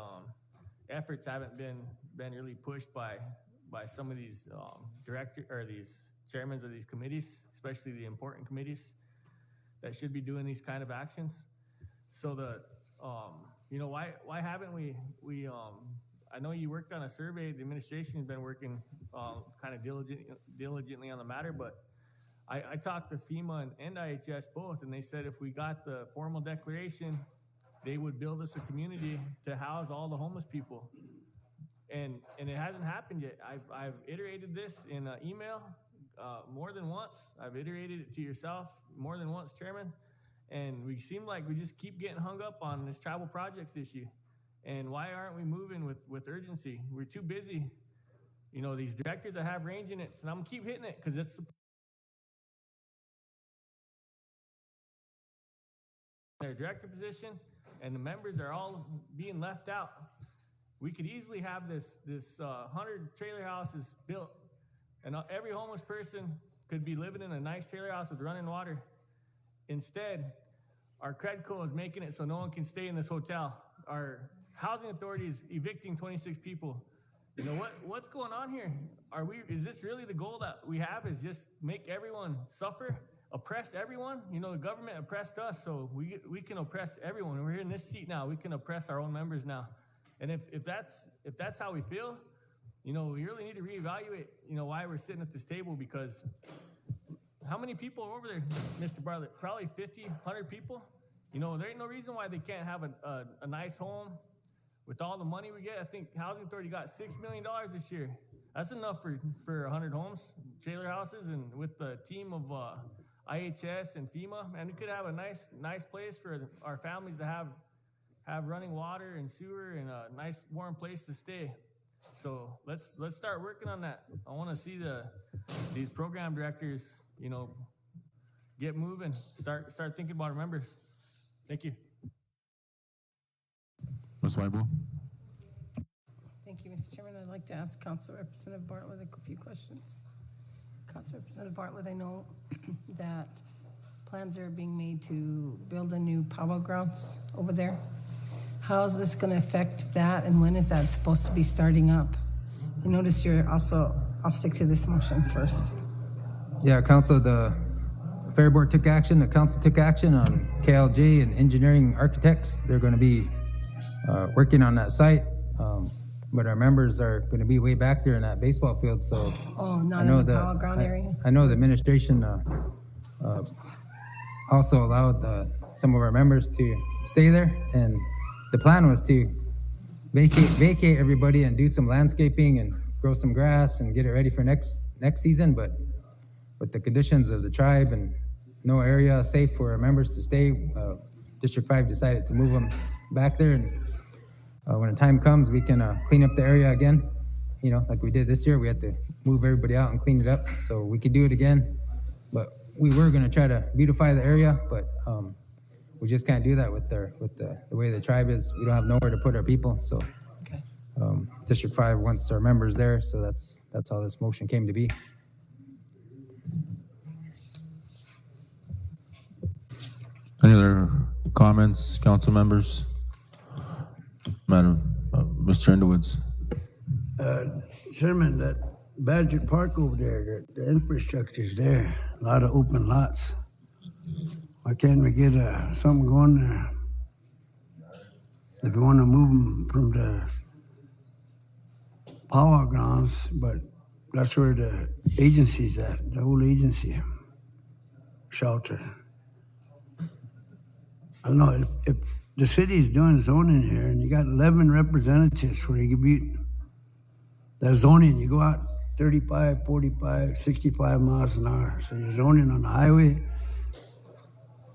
efforts haven't been really pushed by some of these these chairmen of these committees, especially the important committees that should be doing these kind of actions. So why haven't we I know you worked on a survey. The administration has been working kind of diligently on the matter, but I talked to FEMA and IHS both, and they said if we got the formal declaration, they would build us a community to house all the homeless people. And it hasn't happened yet. I've iterated this in an email more than once. I've iterated it to yourself more than once, Chairman. And we seem like we just keep getting hung up on this tribal projects issue. And why aren't we moving with urgency? We're too busy. You know, these directors that have range units, and I'm gonna keep hitting it because it's their director position, and the members are all being left out. We could easily have this 100 trailer houses built, and every homeless person could be living in a nice trailer house with running water. Instead, our CREDCO is making it so no one can stay in this hotel. Our housing authority is evicting 26 people. You know what's going on here? Is this really the goal that we have? Is just make everyone suffer, oppress everyone? You know, the government oppressed us, so we can oppress everyone. We're in this seat now. We can oppress our own members now. And if that's how we feel, you know, we really need to reevaluate, you know, why we're sitting at this table, because how many people are over there, Mr. Bartlett? Probably 50, 100 people. You know, there ain't no reason why they can't have a nice home with all the money we get. I think Housing Authority got $6 million this year. That's enough for 100 homes, trailer houses, and with the team of IHS and FEMA, man, we could have a nice place for our families to have running water and sewer and a nice warm place to stay. So let's start working on that. I want to see these program directors, you know, get moving. Start thinking about our members. Thank you. Ms. Weibel? Thank you, Mr. Chairman. I'd like to ask Council Representative Bartlett a few questions. Council Representative Bartlett, I know that plans are being made to build a new powwow grounds over there. How is this going to affect that, and when is that supposed to be starting up? You notice I'll stick to this motion first. Yeah, Council, the Fair Board took action, the council took action on KLJ and engineering architects. They're going to be working on that site, but our members are going to be way back there in that baseball field. So not in the powwow ground area? I know the administration also allowed some of our members to stay there, and the plan was to vacate everybody and do some landscaping and grow some grass and get it ready for next season, but with the conditions of the tribe and no area safe for our members to stay, District 5 decided to move them back there. And when the time comes, we can clean up the area again. You know, like we did this year, we had to move everybody out and clean it up, so we could do it again. But we were gonna try to beautify the area, but we just can't do that with the way the tribe is. We don't have nowhere to put our people, so District 5 wants our members there, so that's how this motion came to be. Any other comments, council members? Madam, Mr. Underwoods. Chairman, that Badger Park over there, the infrastructure's there, a lot of open lots. Why can't we get something going there? If we want to move them from the power grounds, but that's where the agency's at, the old agency shelter. I don't know, if the city's doing zoning here and you got 11 representatives where you could be, that zoning, you go out 35, 45, 65 miles an hour. So you're zoning on the highway.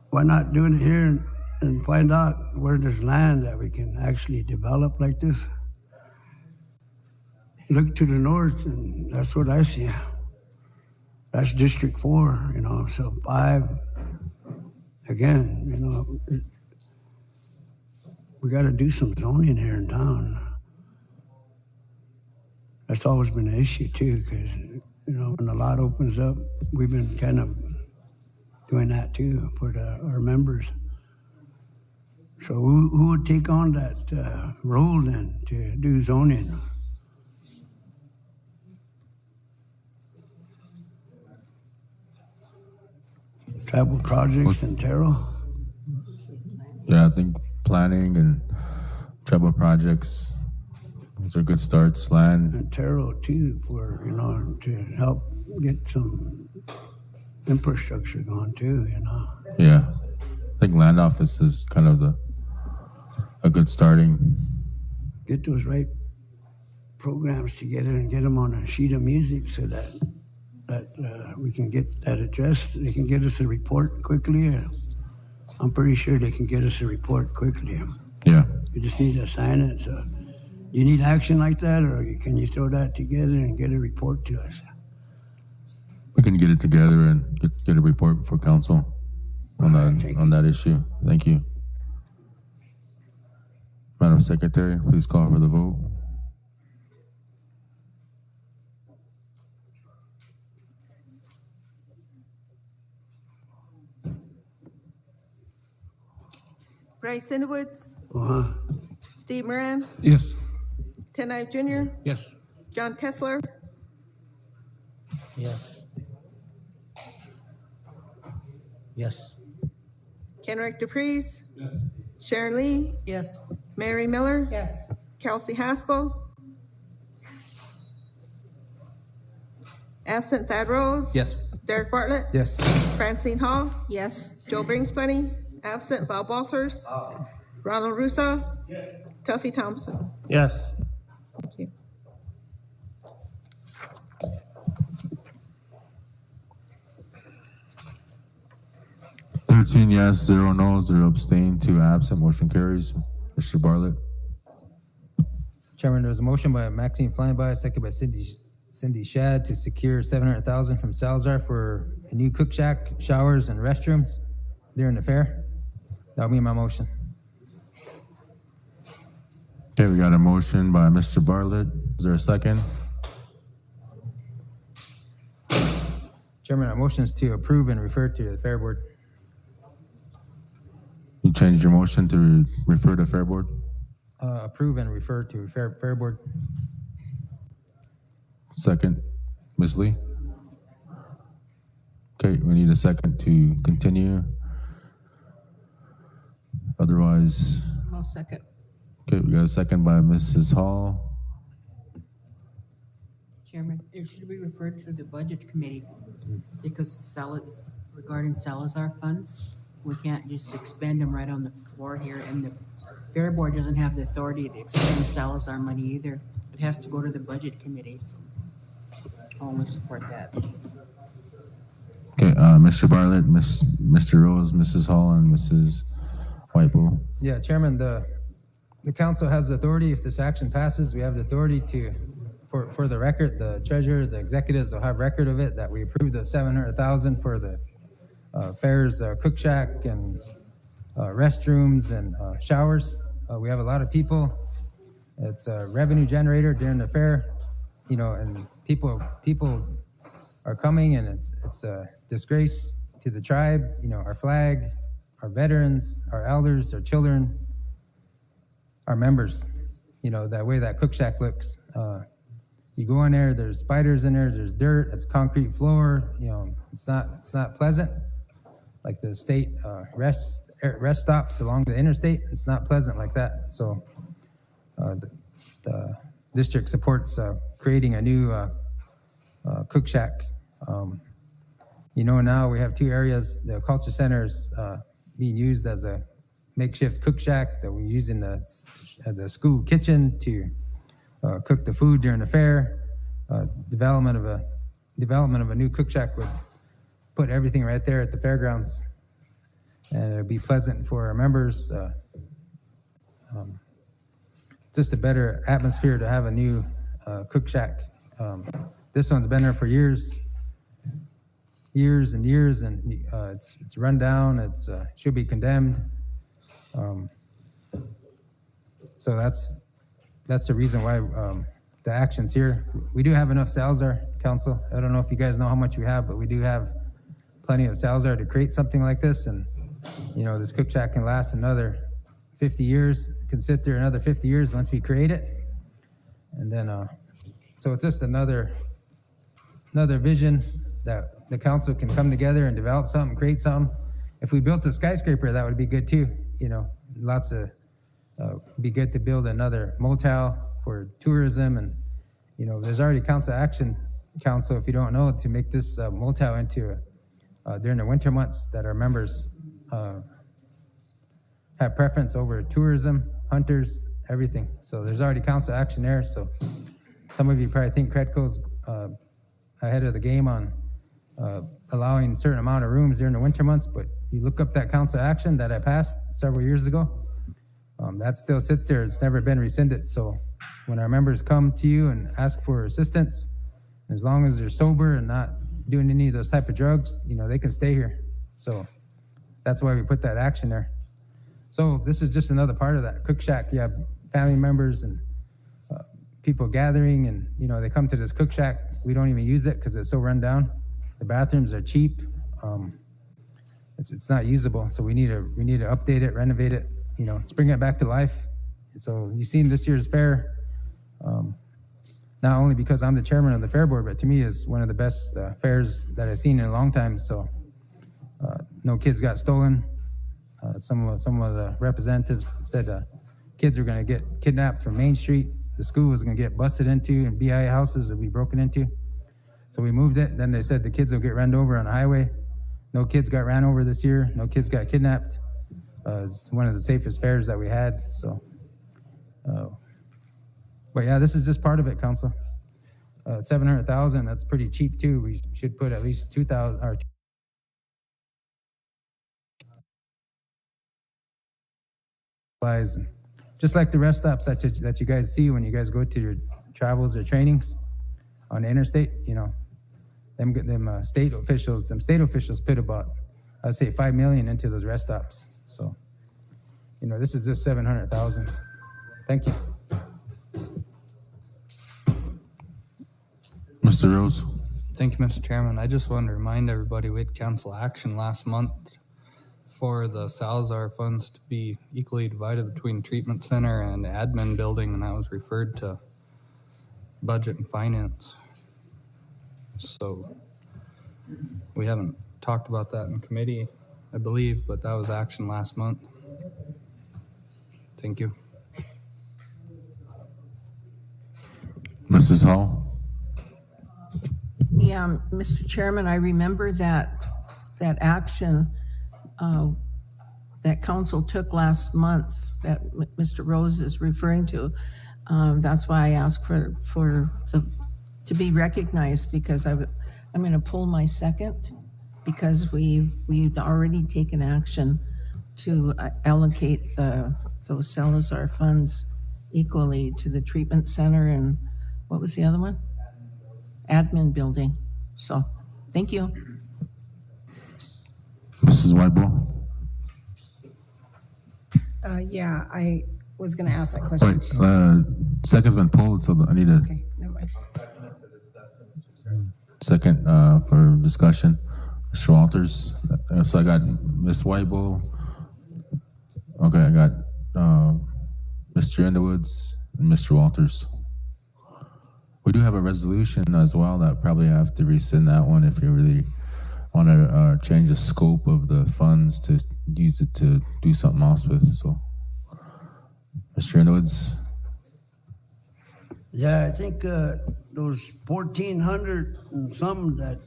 Why not doing it here and find out where there's land that we can actually develop like this? Look to the north, and that's what I see. That's District 4, you know, so 5. Again, you know, we got to do some zoning here in town. That's always been an issue too, because, you know, when the lot opens up, we've been kind of doing that too for our members. So who would take on that role then to do zoning? Tribal projects in Terrell? Yeah, I think planning and tribal projects, those are good starts. Land. And Terrell too, for, you know, to help get some infrastructure going too, you know. Yeah, I think land office is kind of a good starting. Get those right programs together and get them on a sheet of music so that we can get that addressed. They can get us a report quickly. I'm pretty sure they can get us a report quickly. Yeah. You just need to sign it. So you need action like that, or can you throw that together and get a report to us? We can get it together and get a report for council on that issue. Thank you. Madam Secretary, please call for the vote. Bryce Woods, Uh-huh. Steve Moran, Yes. Ted Knife Jr., Yes. John Kessler, Yes. Yes. Kenrick DePreez, Sharon Lee, Yes. Mary Miller, Yes. Kelsey Haskell, absent Thad Rose, Yes. Derek Bartlett, Yes. Francine Hall, yes, Joe Bringspenny, absent Bob Walters, Ronald Russo, Tuffy Thompson. Yes. Thank you. Yes, 0 no, 0 abstain, 2 absent. Motion carries. Mr. Bartlett. Chairman, there's a motion by Maxine Flyby, second by Cindy Shad to secure $700,000 from Salazar for a new cook shack, showers, and restrooms during the fair. That'll be my motion. Okay, we got a motion by Mr. Bartlett. Is there a second? Chairman, our motion is to approve and refer to the Fair Board. You changed your motion to refer to Fair Board? Approve and refer to Fair Board. Second, Ms. Lee. Okay, we need a second to continue. Otherwise, I'll second. okay, we got a second by Mrs. Hall. Chairman, it should be referred to the Budget Committee because it's regarding Salazar funds. We can't just expend them right on the floor here in the Fair Board doesn't have the authority to expend Salazar money either. It has to go to the budget committee, so I'll only support that. Okay, Mr. Bartlett, Mr. Rose, Mrs. Hall, and Mrs. Whitebull. Yeah, Chairman, the council has authority, if this action passes, we have the authority to, for the record, the treasurer, the executives will have record of it, that we approved the 700,000 for the fairs, cook shack and restrooms and showers. We have a lot of people. It's a revenue generator during the fair, you know, and people are coming, and it's a disgrace to the tribe, you know, our flag, our veterans, our elders, our children, our members, you know, that way that cook shack looks. You go in there, there's spiders in there, there's dirt, it's concrete floor, you know, it's not pleasant. Like the state rest stops along the interstate, it's not pleasant like that. So the district supports creating a new cook shack. You know, now we have two areas. The culture center is being used as a makeshift cook shack that we use in the school kitchen to cook the food during the fair. Development of a new cook shack would put everything right there at the fairgrounds, and it'd be pleasant for our members. Just a better atmosphere to have a new cook shack. This one's been there for years and years, and it's run down. It's should be condemned. So that's the reason why the action's here. We do have enough Salazar, Council. I don't know if you guys know how much we have, but we do have plenty of Salazar to create something like this. And you know, this cook shack can last another 50 years. It can sit there another 50 years once we create it. And then, so it's just another vision that the council can come together and develop something, create something. If we built a skyscraper, that would be good too. You know, be good to build another motel for tourism. And, you know, there's already council action, if you don't know, to make this motel into during the winter months, that our members have preference over tourism, hunters, everything. So there's already council action there. So some of you probably think Credco's ahead of the game on allowing a certain amount of rooms during the winter months, but you look up that council action that I passed several years ago, that still sits there. It's never been rescinded. So when our members come to you and ask for assistance, as long as they're sober and not doing any of those type of drugs, you know, they can stay here. So that's why we put that action there. So this is just another part of that cook shack. You have family members and people gathering, and you know, they come to this cook shack. We don't even use it because it's so run down. The bathrooms are cheap. It's not usable. So we need to update it, renovate it. You know, let's bring it back to life. So you've seen this year's fair. Not only because I'm the chairman of the fair board, but to me is one of the best fairs that I've seen in a long time. So no kids got stolen. Some of the representatives said kids were going to get kidnapped from Main Street. The school was going to get busted into, and BI houses would be broken into. So we moved it. Then they said the kids will get run over on the highway. No kids got ran over this year. No kids got kidnapped. It's one of the safest fairs that we had. So, but yeah, this is just part of it, Council. 700,000. That's pretty cheap too. We should put at least 2,000 or. Just like the rest stops that you guys see when you guys go to your travels or trainings on the interstate, you know, them state officials put about, I'd say, $5 million into those rest stops. So, you know, this is just 700,000. Thank you. Mr. Rose. Thank you, Mr. Chairman. I just want to remind everybody we had council action last month for the Salazar funds to be equally divided between treatment center and admin building, and that was referred to budget and finance. So we haven't talked about that in committee, I believe, but that was action last month. Thank you. Mrs. Hall. Yeah, Mr. Chairman, I remember that action that council took last month that Mr. Rose is referring to. That's why I asked to be recognized, because I'm going to pull my second, because we've already taken action to allocate those Salazar funds equally to the treatment center and what was the other one? Admin building. So, thank you. Mrs. Whiteball? Yeah, I was gonna ask that question. Wait, second's been pulled, so I need a Okay, never mind. second for discussion. Mr. Walters. So I got Ms. Whiteball. Okay, I got Mr. Underwoods and Mr. Walters. We do have a resolution as well that probably have to rescind that one if you really want to change the scope of the funds to use it to do something else with. So, Mr. Underwoods. Yeah, I think those 1,400 and some that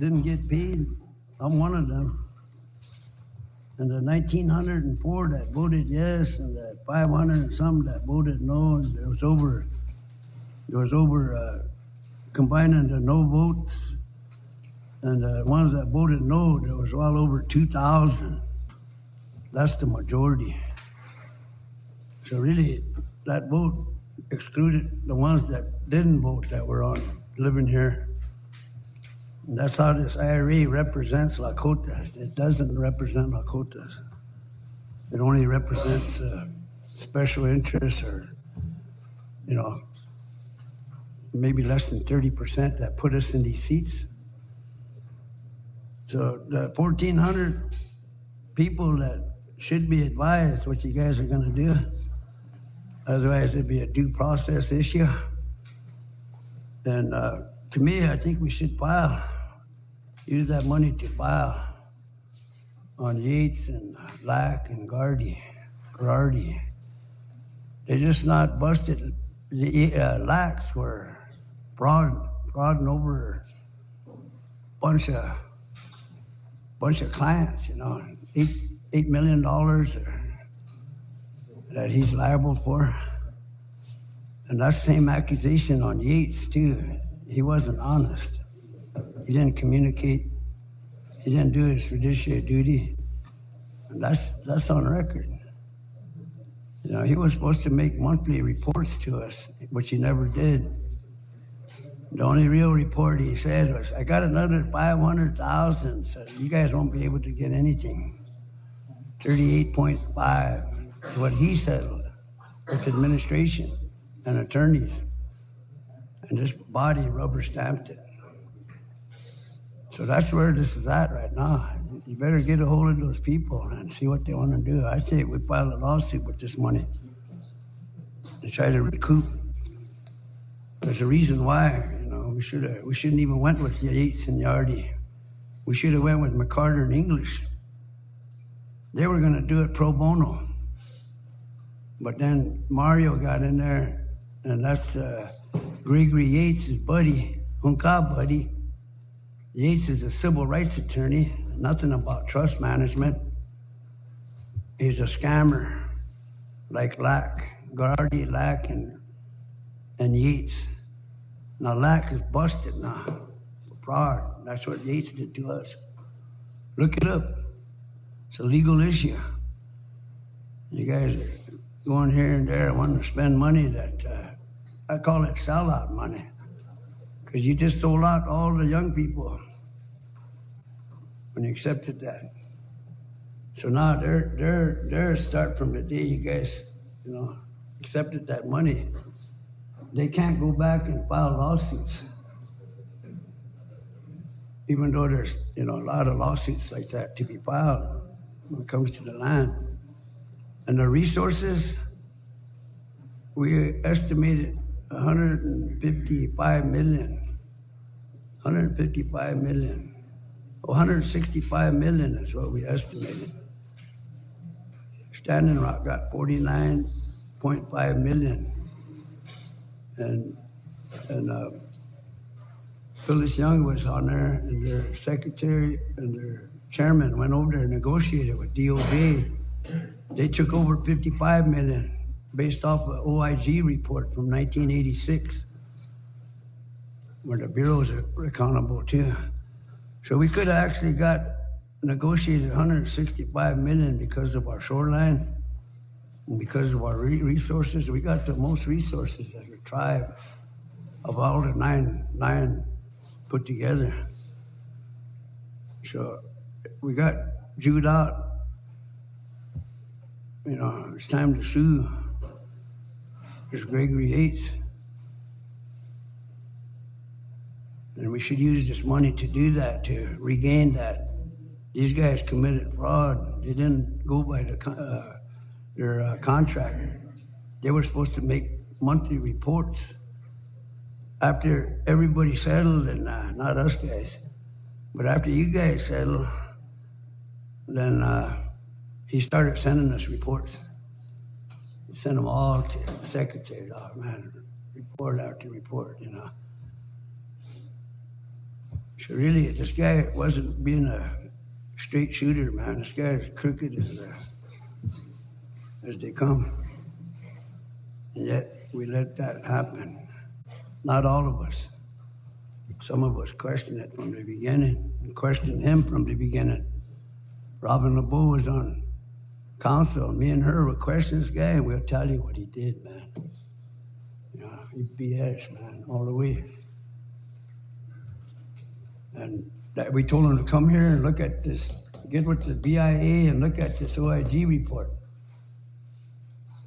didn't get paid, I'm one of them. And the 1,904 that voted yes, and the 500 and some that voted no, and there was over combining the no votes and the ones that voted no, there was well over 2,000. That's the majority. So really, that vote excluded the ones that didn't vote that were on living here. And that's how this IRA represents Lakotas. It doesn't represent Lakotas. It only represents special interests, or, maybe less than 30% that put us in these seats. So the 1,400 people that should be advised what you guys are going to do. Otherwise, it'd be a due process issue. And to me, I think we should use that money to file on Yates and Lack and Garardi. They're just not busted. The Lacks were frauding over a bunch of clients, $8 million that he's liable for. And that's the same accusation on Yates too. He wasn't honest. He didn't communicate. He didn't do his fiduciary duty. And that's on record. He was supposed to make monthly reports to us, which he never did. The only real report he said was, I got another 500,000, so you guys won't be able to get anything. 38.5 is what he settled with administration and attorneys. And this body rubber stamped it. So that's where this is at right now. You better get a hold of those people and see what they want to do. I say we file a lawsuit with this money to try to recoup. There's a reason why, we shouldn't even went with Yates and Yardy. We should have went with McCarter and English. They were going to do it pro bono. But then Mario got in there, and that's Gregory Yates' buddy, Hunka buddy. Yates is a civil rights attorney, nothing about trust management. He's a scammer, like Lack, Garardi, Lack, and Yates. Now Lack is busted now, fraud. That's what Yates did to us. Look it up. It's a legal issue. You guys are going here and there wanting to spend money that, I call it sellout money, because you just sold out all the young people when you accepted that. So now they're start from the day you guys, accepted that money. They can't go back and file lawsuits, even though there's a lot of lawsuits like that to be filed when it comes to the land. And the resources, we estimated 155 million. 155 million. 165 million is what we estimated. Standing Rock got 49.5 million. And Phyllis Young was on there, and their secretary and their chairman went over there and negotiated with DOJ They took over 55 million based off an OIG report from 1986, where the bureaus are accountable too. So we could have actually got negotiated 165 million because of our shoreline and because of our resources. We got the most resources as a tribe of all the nine put together. So we got Jude out. You know, it's time to sue. There's Gregory Yates. And we should use this money to do that, to regain that. These guys committed fraud. They didn't go by their contract. They were supposed to make monthly reports after everybody settled, and not us guys. But after you guys settled, then he started sending us reports. He sent them all to the secretary. Oh, man, report after report, you know. So really, this guy wasn't being a straight shooter, man. This guy is crooked as they come. And yet, we let that happen. Not all of us. Some of us questioned it from the beginning and questioned him from the beginning. Robin LeBeau was on council. Me and her would question this guy, and we'll tell you what he did, man. You know, he BS, man, all the way. And that we told him to come here and look at this, get with the BIA and look at this OIG report.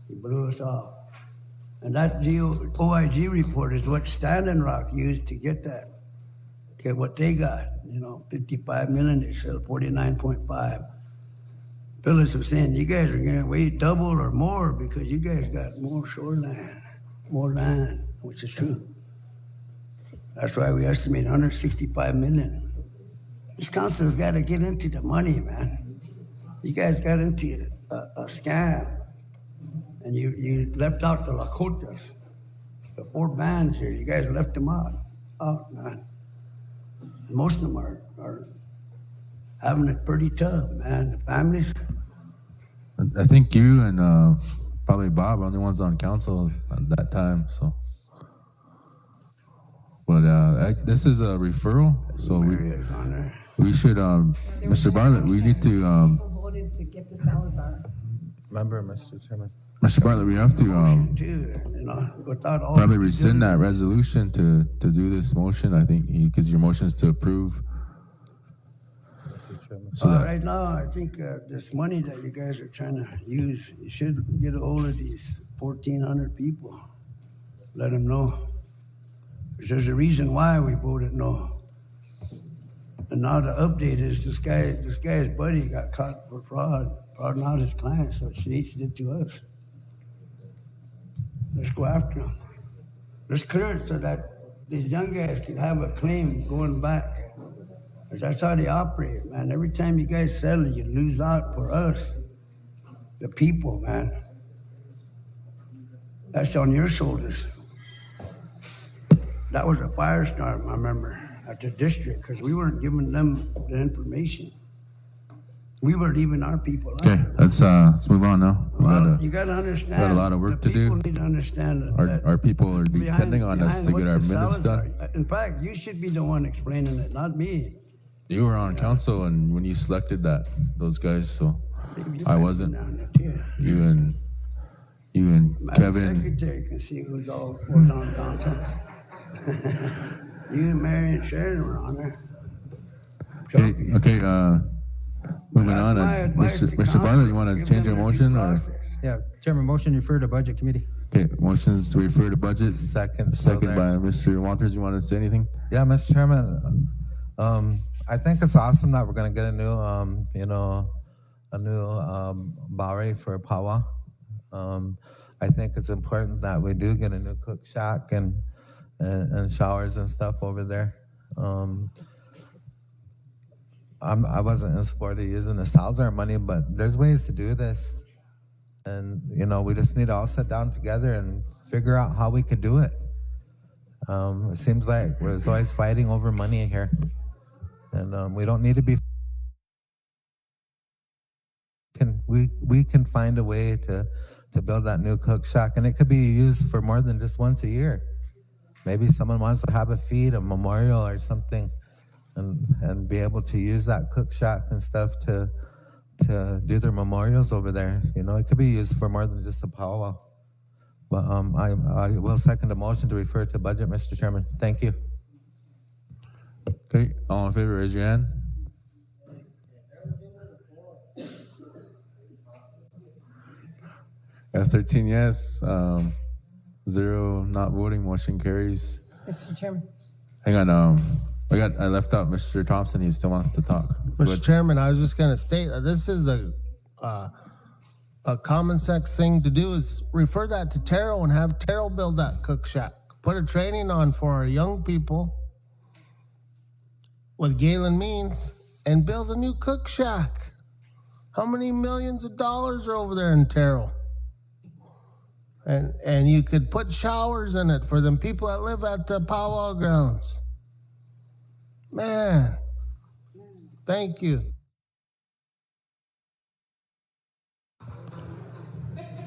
He blew us off. And that OIG report is what Standing Rock used to get that, get what they got. You know, 55 million, they sell 49.5. Phyllis was saying, you guys are going to wait double or more because you guys got more shoreline, more land, which is true. That's why we estimate 165 million. This council's got to get into the money, man. You guys got into a scam, and you left out the Lakotas, the 4 bands here. You guys left them out, man. And most of them are having it pretty tough, man. The families. I think you and probably Bob are the only ones on council at that time, so. But this is a referral, so we should, Mr. Bartlett, we need to. People voted to get the Salazar. Remember, Mr. Chairman. Mr. Bartlett, we have to probably rescind that resolution to do this motion. I think because your motion is to approve. So right now, I think this money that you guys are trying to use, you should get a hold of these 1,400 people. Let them know. There's a reason why we voted no. And now the update is this guy's buddy got caught for frauding out his client, so Yates did to us. Let's go after him. Let's clear it so that these young guys can have a claim going back. That's how they operate, man. Every time you guys settle, you lose out for us, the people, man. That's on your shoulders. That was a firestorm, I remember, at the district, because we weren't giving them the information. We weren't even our people. Okay, let's move on now. You got to understand. Got a lot of work to do. People need to understand that our people are depending on us to get our minutes done. In fact, you should be the one explaining it, not me. You were on council and when you selected those guys, so I wasn't. You and Kevin. Secretary can see who's on council. You and Mary and Sharon were on there. Okay. Moving on. Mr. Bartlett, you want to change your motion? Or? Yeah, Chairman, motion to refer to Budget Committee. Okay, motions to refer to budget. Second by Mr. Walters. You want to say anything? Yeah, Mr. Chairman. I think it's awesome that we're going to get a new Bowery for Pawa. I think it's important that we do get a new cook shack and showers and stuff over there. I wasn't in support of using the Salazar money, but there's ways to do this. And, we just need to all sit down together and figure out how we could do it. It seems like we're always fighting over money here. And we don't need to be. we can find a way to build that new cook shack, and it could be used for more than just once a year. Maybe someone wants to have a feed, a memorial or something, and be able to use that cook shack and stuff to do their memorials over there. You know, it could be used for more than just a powwow. But I will second the motion to refer to budget, Mr. Chairman. Thank you. Okay, all in favor, raise your hand. F13 yes, 0 not voting, motion carries. Mr. Chairman. Hang on, I left out Mr. Thompson, he still wants to talk. Mr. Chairman, I was just gonna state, this is a common sense thing to do is refer that to Terrell and have Terrell build that cook shack. Put a training on for our young people with Galen means and build a new cook shack. How many millions of dollars are over there in Terrell? And you could put showers in it for them people that live at the powwow grounds. Man, thank you.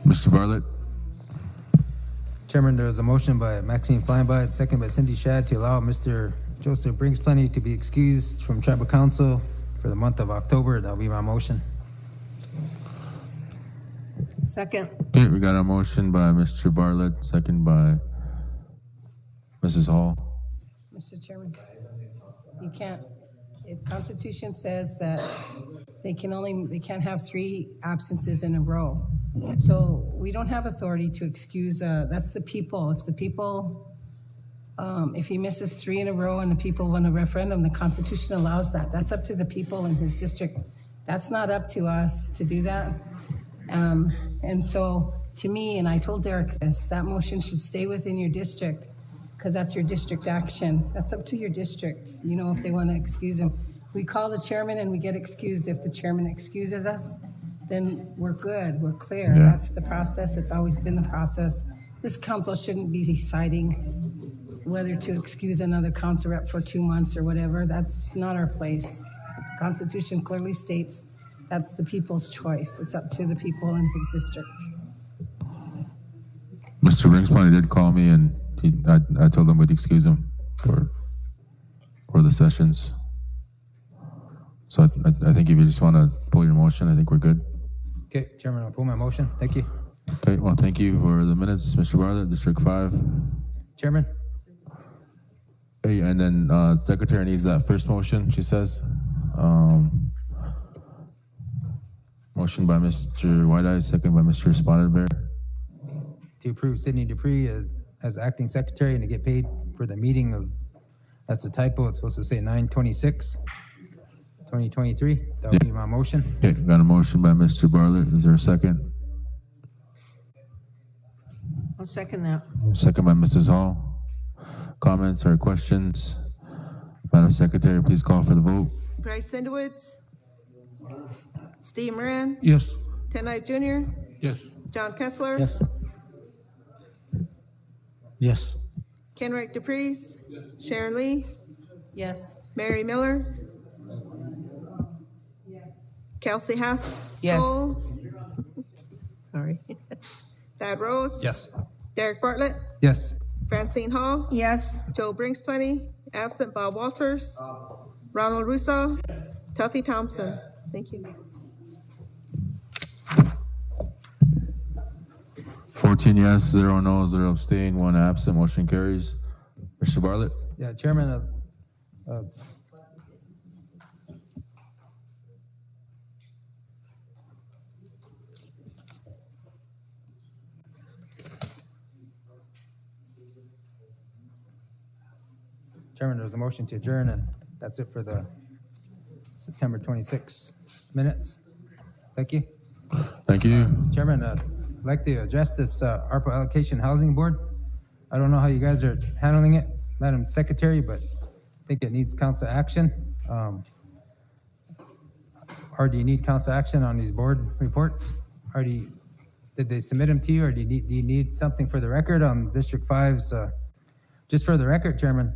Mr. Bartlett, Chairman, there is a motion by Maxine Feinbach, second by Cindy Shad, to allow Mr. Joseph Brinksplenny to be excused from tribal council for the month of October. That'll be my motion. Second. okay, we got a motion by Mr. Bartlett, second by Mrs. Hall. Mr. Chairman, you can't, the Constitution says that they can't have 3 absences in a row. So we don't have authority to excuse, that's the people. If the people, if he misses 3 in a row and the people want a referendum, the Constitution allows that. That's up to the people in his district. That's not up to us to do that. And so to me, and I told Derek this, that motion should stay within your district because that's your district action. That's up to your district, you know, if they want to excuse him. We call the chairman and we get excused. If the chairman excuses us, then we're good, we're clear. Yeah. That's the process. It's always been the process. This council shouldn't be deciding whether to excuse another council rep for 2 months or whatever. That's not our place. Constitution clearly states that's the people's choice. It's up to the people in his district. Mr. Brinksplenny did call me and I told him we'd excuse him for the sessions. So I think if you just want to pull your motion, I think we're good. Okay, Chairman, I'll pull my motion. Thank you. Okay, well, thank you for the minutes, Mr. Bartlett, District 5. Chairman? Hey, and then Secretary needs that first motion, she says. Motion by Mr. White-Eye, second by Mr. Spotted Bear. To approve Sidney Dupree as acting secretary and to get paid for the meeting of, that's a typo, it's supposed to say 9/26/2023. That would be my motion. Okay, got a motion by Mr. Bartlett. Is there a second? I'll second that. Second by Mrs. Hall. Comments or questions? Madam Secretary, please call for the vote. Bryce Sendowitz. Steve Moran. Yes. Ted Knight Jr. Yes. John Kessler. Yes. Yes. Kenrick Dupree. Sharon Lee. Yes. Mary Miller. Yes. Kelsey Haskell. Yes. Sorry. Thad Rose. Yes. Derek Bartlett. Yes. Francine Hall. Yes. Joe Brinksplenny. Absent Bob Walters. Ronald Russo. Tuffy Thompson. Thank you. 14 yes, 0 no, 0 abstain, 1 absent. Motion carries. Mr. Bartlett? Yeah, Chairman, Chairman, there's a motion to adjourn, and that's it for the September 26 minutes. Thank you. Thank you. Chairman, I'd like to address this ARPA Allocation Housing Board. I don't know how you guys are handling it, Madam Secretary, but I think it needs council action. Or do you need council action on these board reports? Or did they submit them to you, or do you need something for the record on District 5's? Just for the record, Chairman,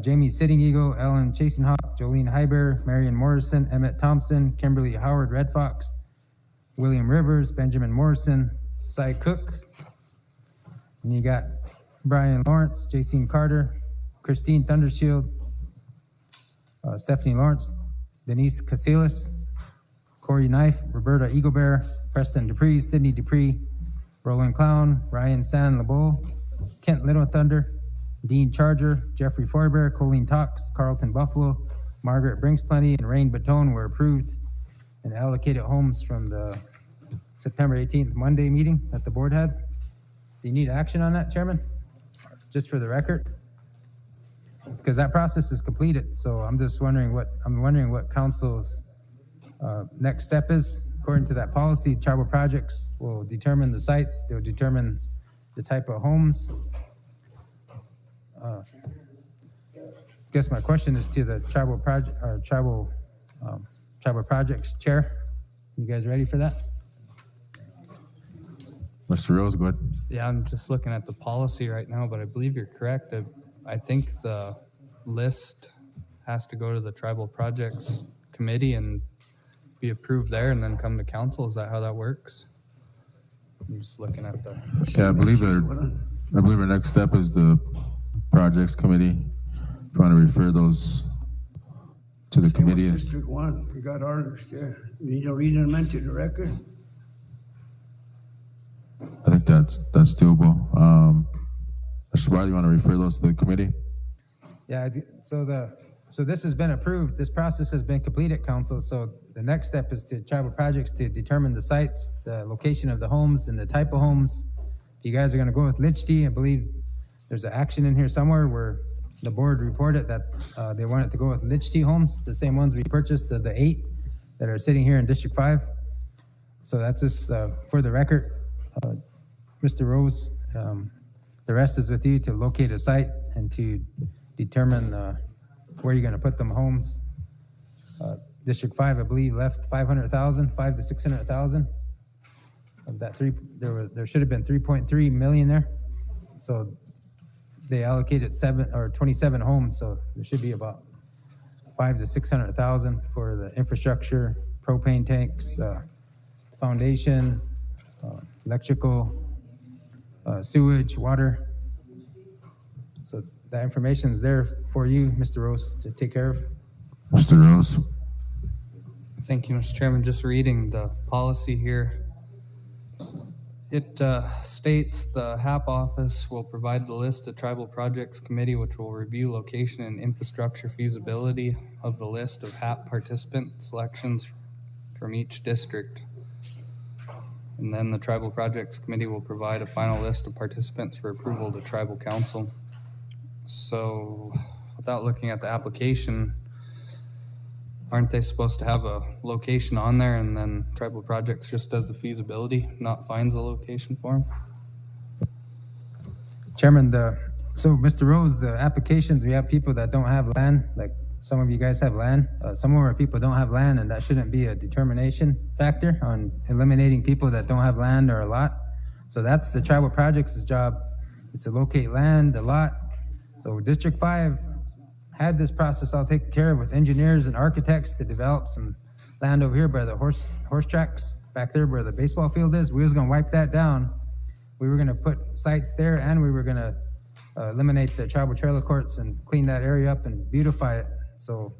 Jamie Sitting Eagle, Ellen Chasenhawk, Jolene Hyber, Marion Morrison, Emmett Thompson, Kimberly Howard Red Fox, William Rivers, Benjamin Morrison, Cy Cook. And you got Brian Lawrence, Jason Carter, Christine Thundershield, Stephanie Lawrence, Denise Casillas, Corey Knife, Roberta Eaglebear, Preston Dupree, Sidney Dupree, Roland Clown, Ryan San LeBeau, Kent Little Thunder, Dean Charger, Jeffrey Forbear, Colleen Tox, Carlton Buffalo, Margaret Brinksplenty, and Rain Batone were approved and allocated homes from the September 18th Monday meeting that the board had. Do you need action on that, Chairman? Just for the record? Because that process is completed, so I'm just wondering what council's next step is. According to that policy, tribal projects will determine the sites, they'll determine the type of homes. I guess my question is to the tribal projects chair. You guys ready for that? Mr. Rose, go ahead. Yeah, I'm just looking at the policy right now, but I believe you're correct. I think the list has to go to the tribal projects committee and be approved there and then come to council. Is that how that works? I'm just looking at the. Yeah, I believe our next step is the projects committee. If you want to refer those to the committee. District 1, you got our list there. You need to read and mention the record. I think that's doable. Mr. Barley, you want to refer those to the committee? Yeah, so this has been approved. This process has been completed, council. So the next step is to tribal projects to determine the sites, the location of the homes, and the type of homes. If you guys are going to go with Lichty, I believe there's an action in here somewhere where the board reported that they wanted to go with Lichty homes, the same ones we purchased, the 8 that are sitting here in District 5. So that's just for the record. Mr. Rose, the rest is with you to locate a site and to determine where you're going to put them homes. District 5, I believe, left 500,000, 5 to 600,000. Of that there should have been 3.3 million there. So they allocated 27 homes. So there should be about 5 to 600,000 for the infrastructure, propane tanks, foundation, electrical, sewage, water. So that information is there for you, Mr. Rose, to take care of. Mr. Rose. Thank you, Mr. Chairman. Just reading the policy here. It states the HAP office will provide the list to Tribal Projects Committee, which will review location and infrastructure feasibility of the list of HAP participant selections from each district. And then the Tribal Projects Committee will provide a final list of participants for approval to Tribal Council. So without looking at the application, aren't they supposed to have a location on there and then Tribal Projects just does the feasibility, not finds the location for them? Chairman, so Mr. Rose, the applications, we have people that don't have land, like some of you guys have land. Some of our people don't have land, and that shouldn't be a determination factor on eliminating people that don't have land or a lot. So that's the Tribal Projects' job, is to locate land, the lot. So District 5 had this process all taken care of with engineers and architects to develop some land over here by the horse tracks, back there where the baseball field is. We was gonna wipe that down. We were gonna put sites there, and we were gonna eliminate the tribal trailer courts and clean that area up and beautify it. So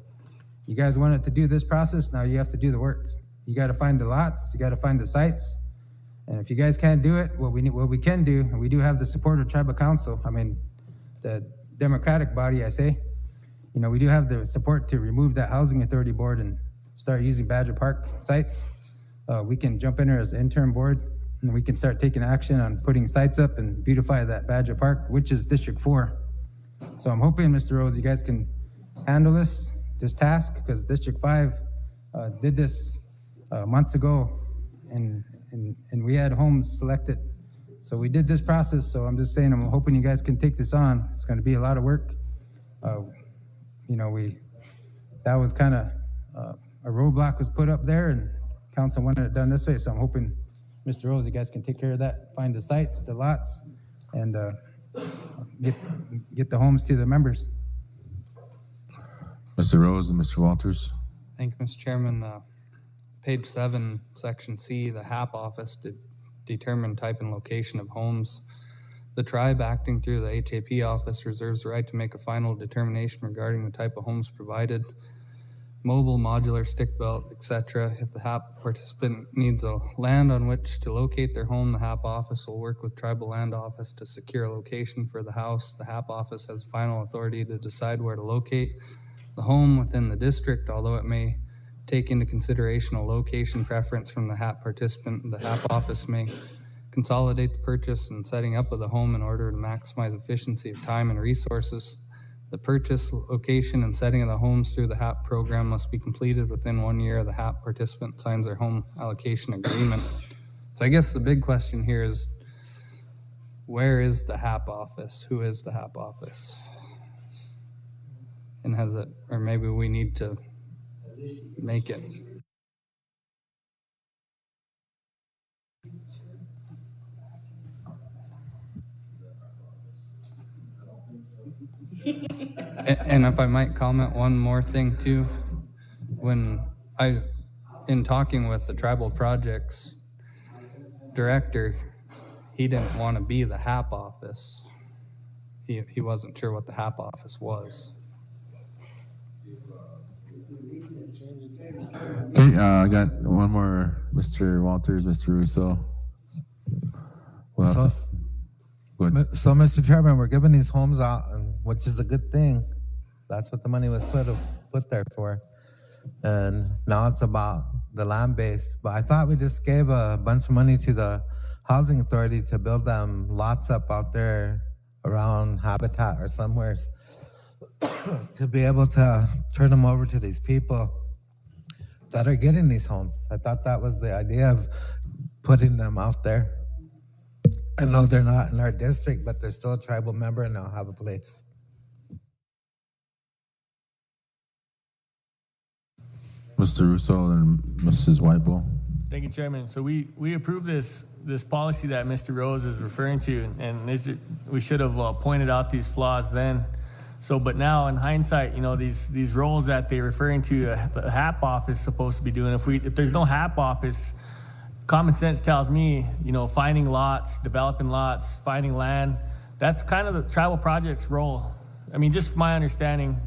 you guys wanted to do this process, now you have to do the work. You gotta find the lots, you gotta find the sites. And if you guys can't do it, what we can do, and we do have the support of Tribal Council, I mean, the Democratic body, I say, we do have the support to remove that Housing Authority board and start using Badger Park sites. We can jump in there as an interim board, and we can start taking action on putting sites up and beautify that Badger Park, which is District 4. So I'm hoping, Mr. Rose, you guys can handle this task, because District 5 did this months ago, and we had homes selected. So we did this process, so I'm just saying, I'm hoping you guys can take this on. It's gonna be a lot of work. That was kind of a roadblock was put up there, and council wanted it done this way. So I'm hoping, Mr. Rose, you guys can take care of that, find the sites, the lots, and get the homes to the members. Mr. Rose and Mr. Walters. Thank you, Mr. Chairman. page 7, section C, the HAP office to determine type and location of homes. The tribe, acting through the HAP office, reserves the right to make a final determination regarding the type of homes provided, mobile, modular, stick built, etc. If the HAP participant needs a land on which to locate their home, the HAP office will work with tribal land office to secure a location for the house. The HAP office has final authority to decide where to locate the home within the district, although it may take into consideration a location preference from the HAP participant. The HAP office may consolidate the purchase and setting up of the home in order to maximize efficiency of time and resources. The purchase, location, and setting of the homes through the HAP program must be completed within 1 year. The HAP participant signs their home allocation agreement. So I guess the big question here is, where is the HAP office? Who is the HAP office? And has it, or maybe we need to make it. And if I might comment one more thing too, in talking with the tribal projects director, he didn't want to be the HAP office. He wasn't sure what the HAP office was. Okay, I got one more, Mr. Walters, Mr. Russo. We'll have to- go ahead. So, Mr. Chairman, we're giving these homes out, which is a good thing. That's what the money was put there for. And now it's about the land base. But I thought we just gave a bunch of money to the housing authority to build them lots up out there around Habitat or somewhere to be able to turn them over to these people that are getting these homes. I thought that was the idea of putting them out there. I know they're not in our district, but they're still a tribal member and they'll have a place. Mr. Russo and Mrs. Whitebo. Thank you, Chairman. So we approved this policy that Mr. Rose is referring to, and we should have pointed out these flaws then. So, but now in hindsight, these roles that they're referring to, the HAP office is supposed to be doing. If there's no HAP office, common sense tells me, finding lots, developing lots, finding land, that's kind of the tribal project's role. I mean, just from my understanding,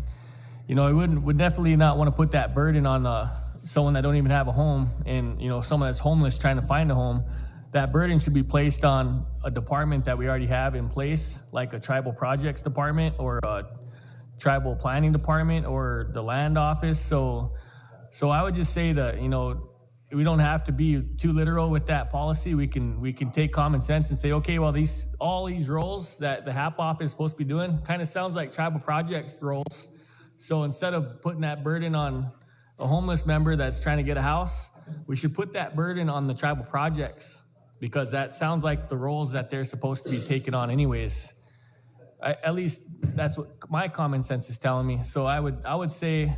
would definitely not want to put that burden on someone that don't even have a home, and someone that's homeless trying to find a home. That burden should be placed on a department that we already have in place, like a tribal projects department or a tribal planning department or the land office. So I would just say that we don't have to be too literal with that policy. We can take common sense and say, okay, well, all these roles that the HAP office is supposed to be doing kind of sounds like tribal projects roles. So instead of putting that burden on a homeless member that's trying to get a house, we should put that burden on the tribal projects, because that sounds like the roles that they're supposed to be taking on anyways. At least that's what my common sense is telling me. So I would say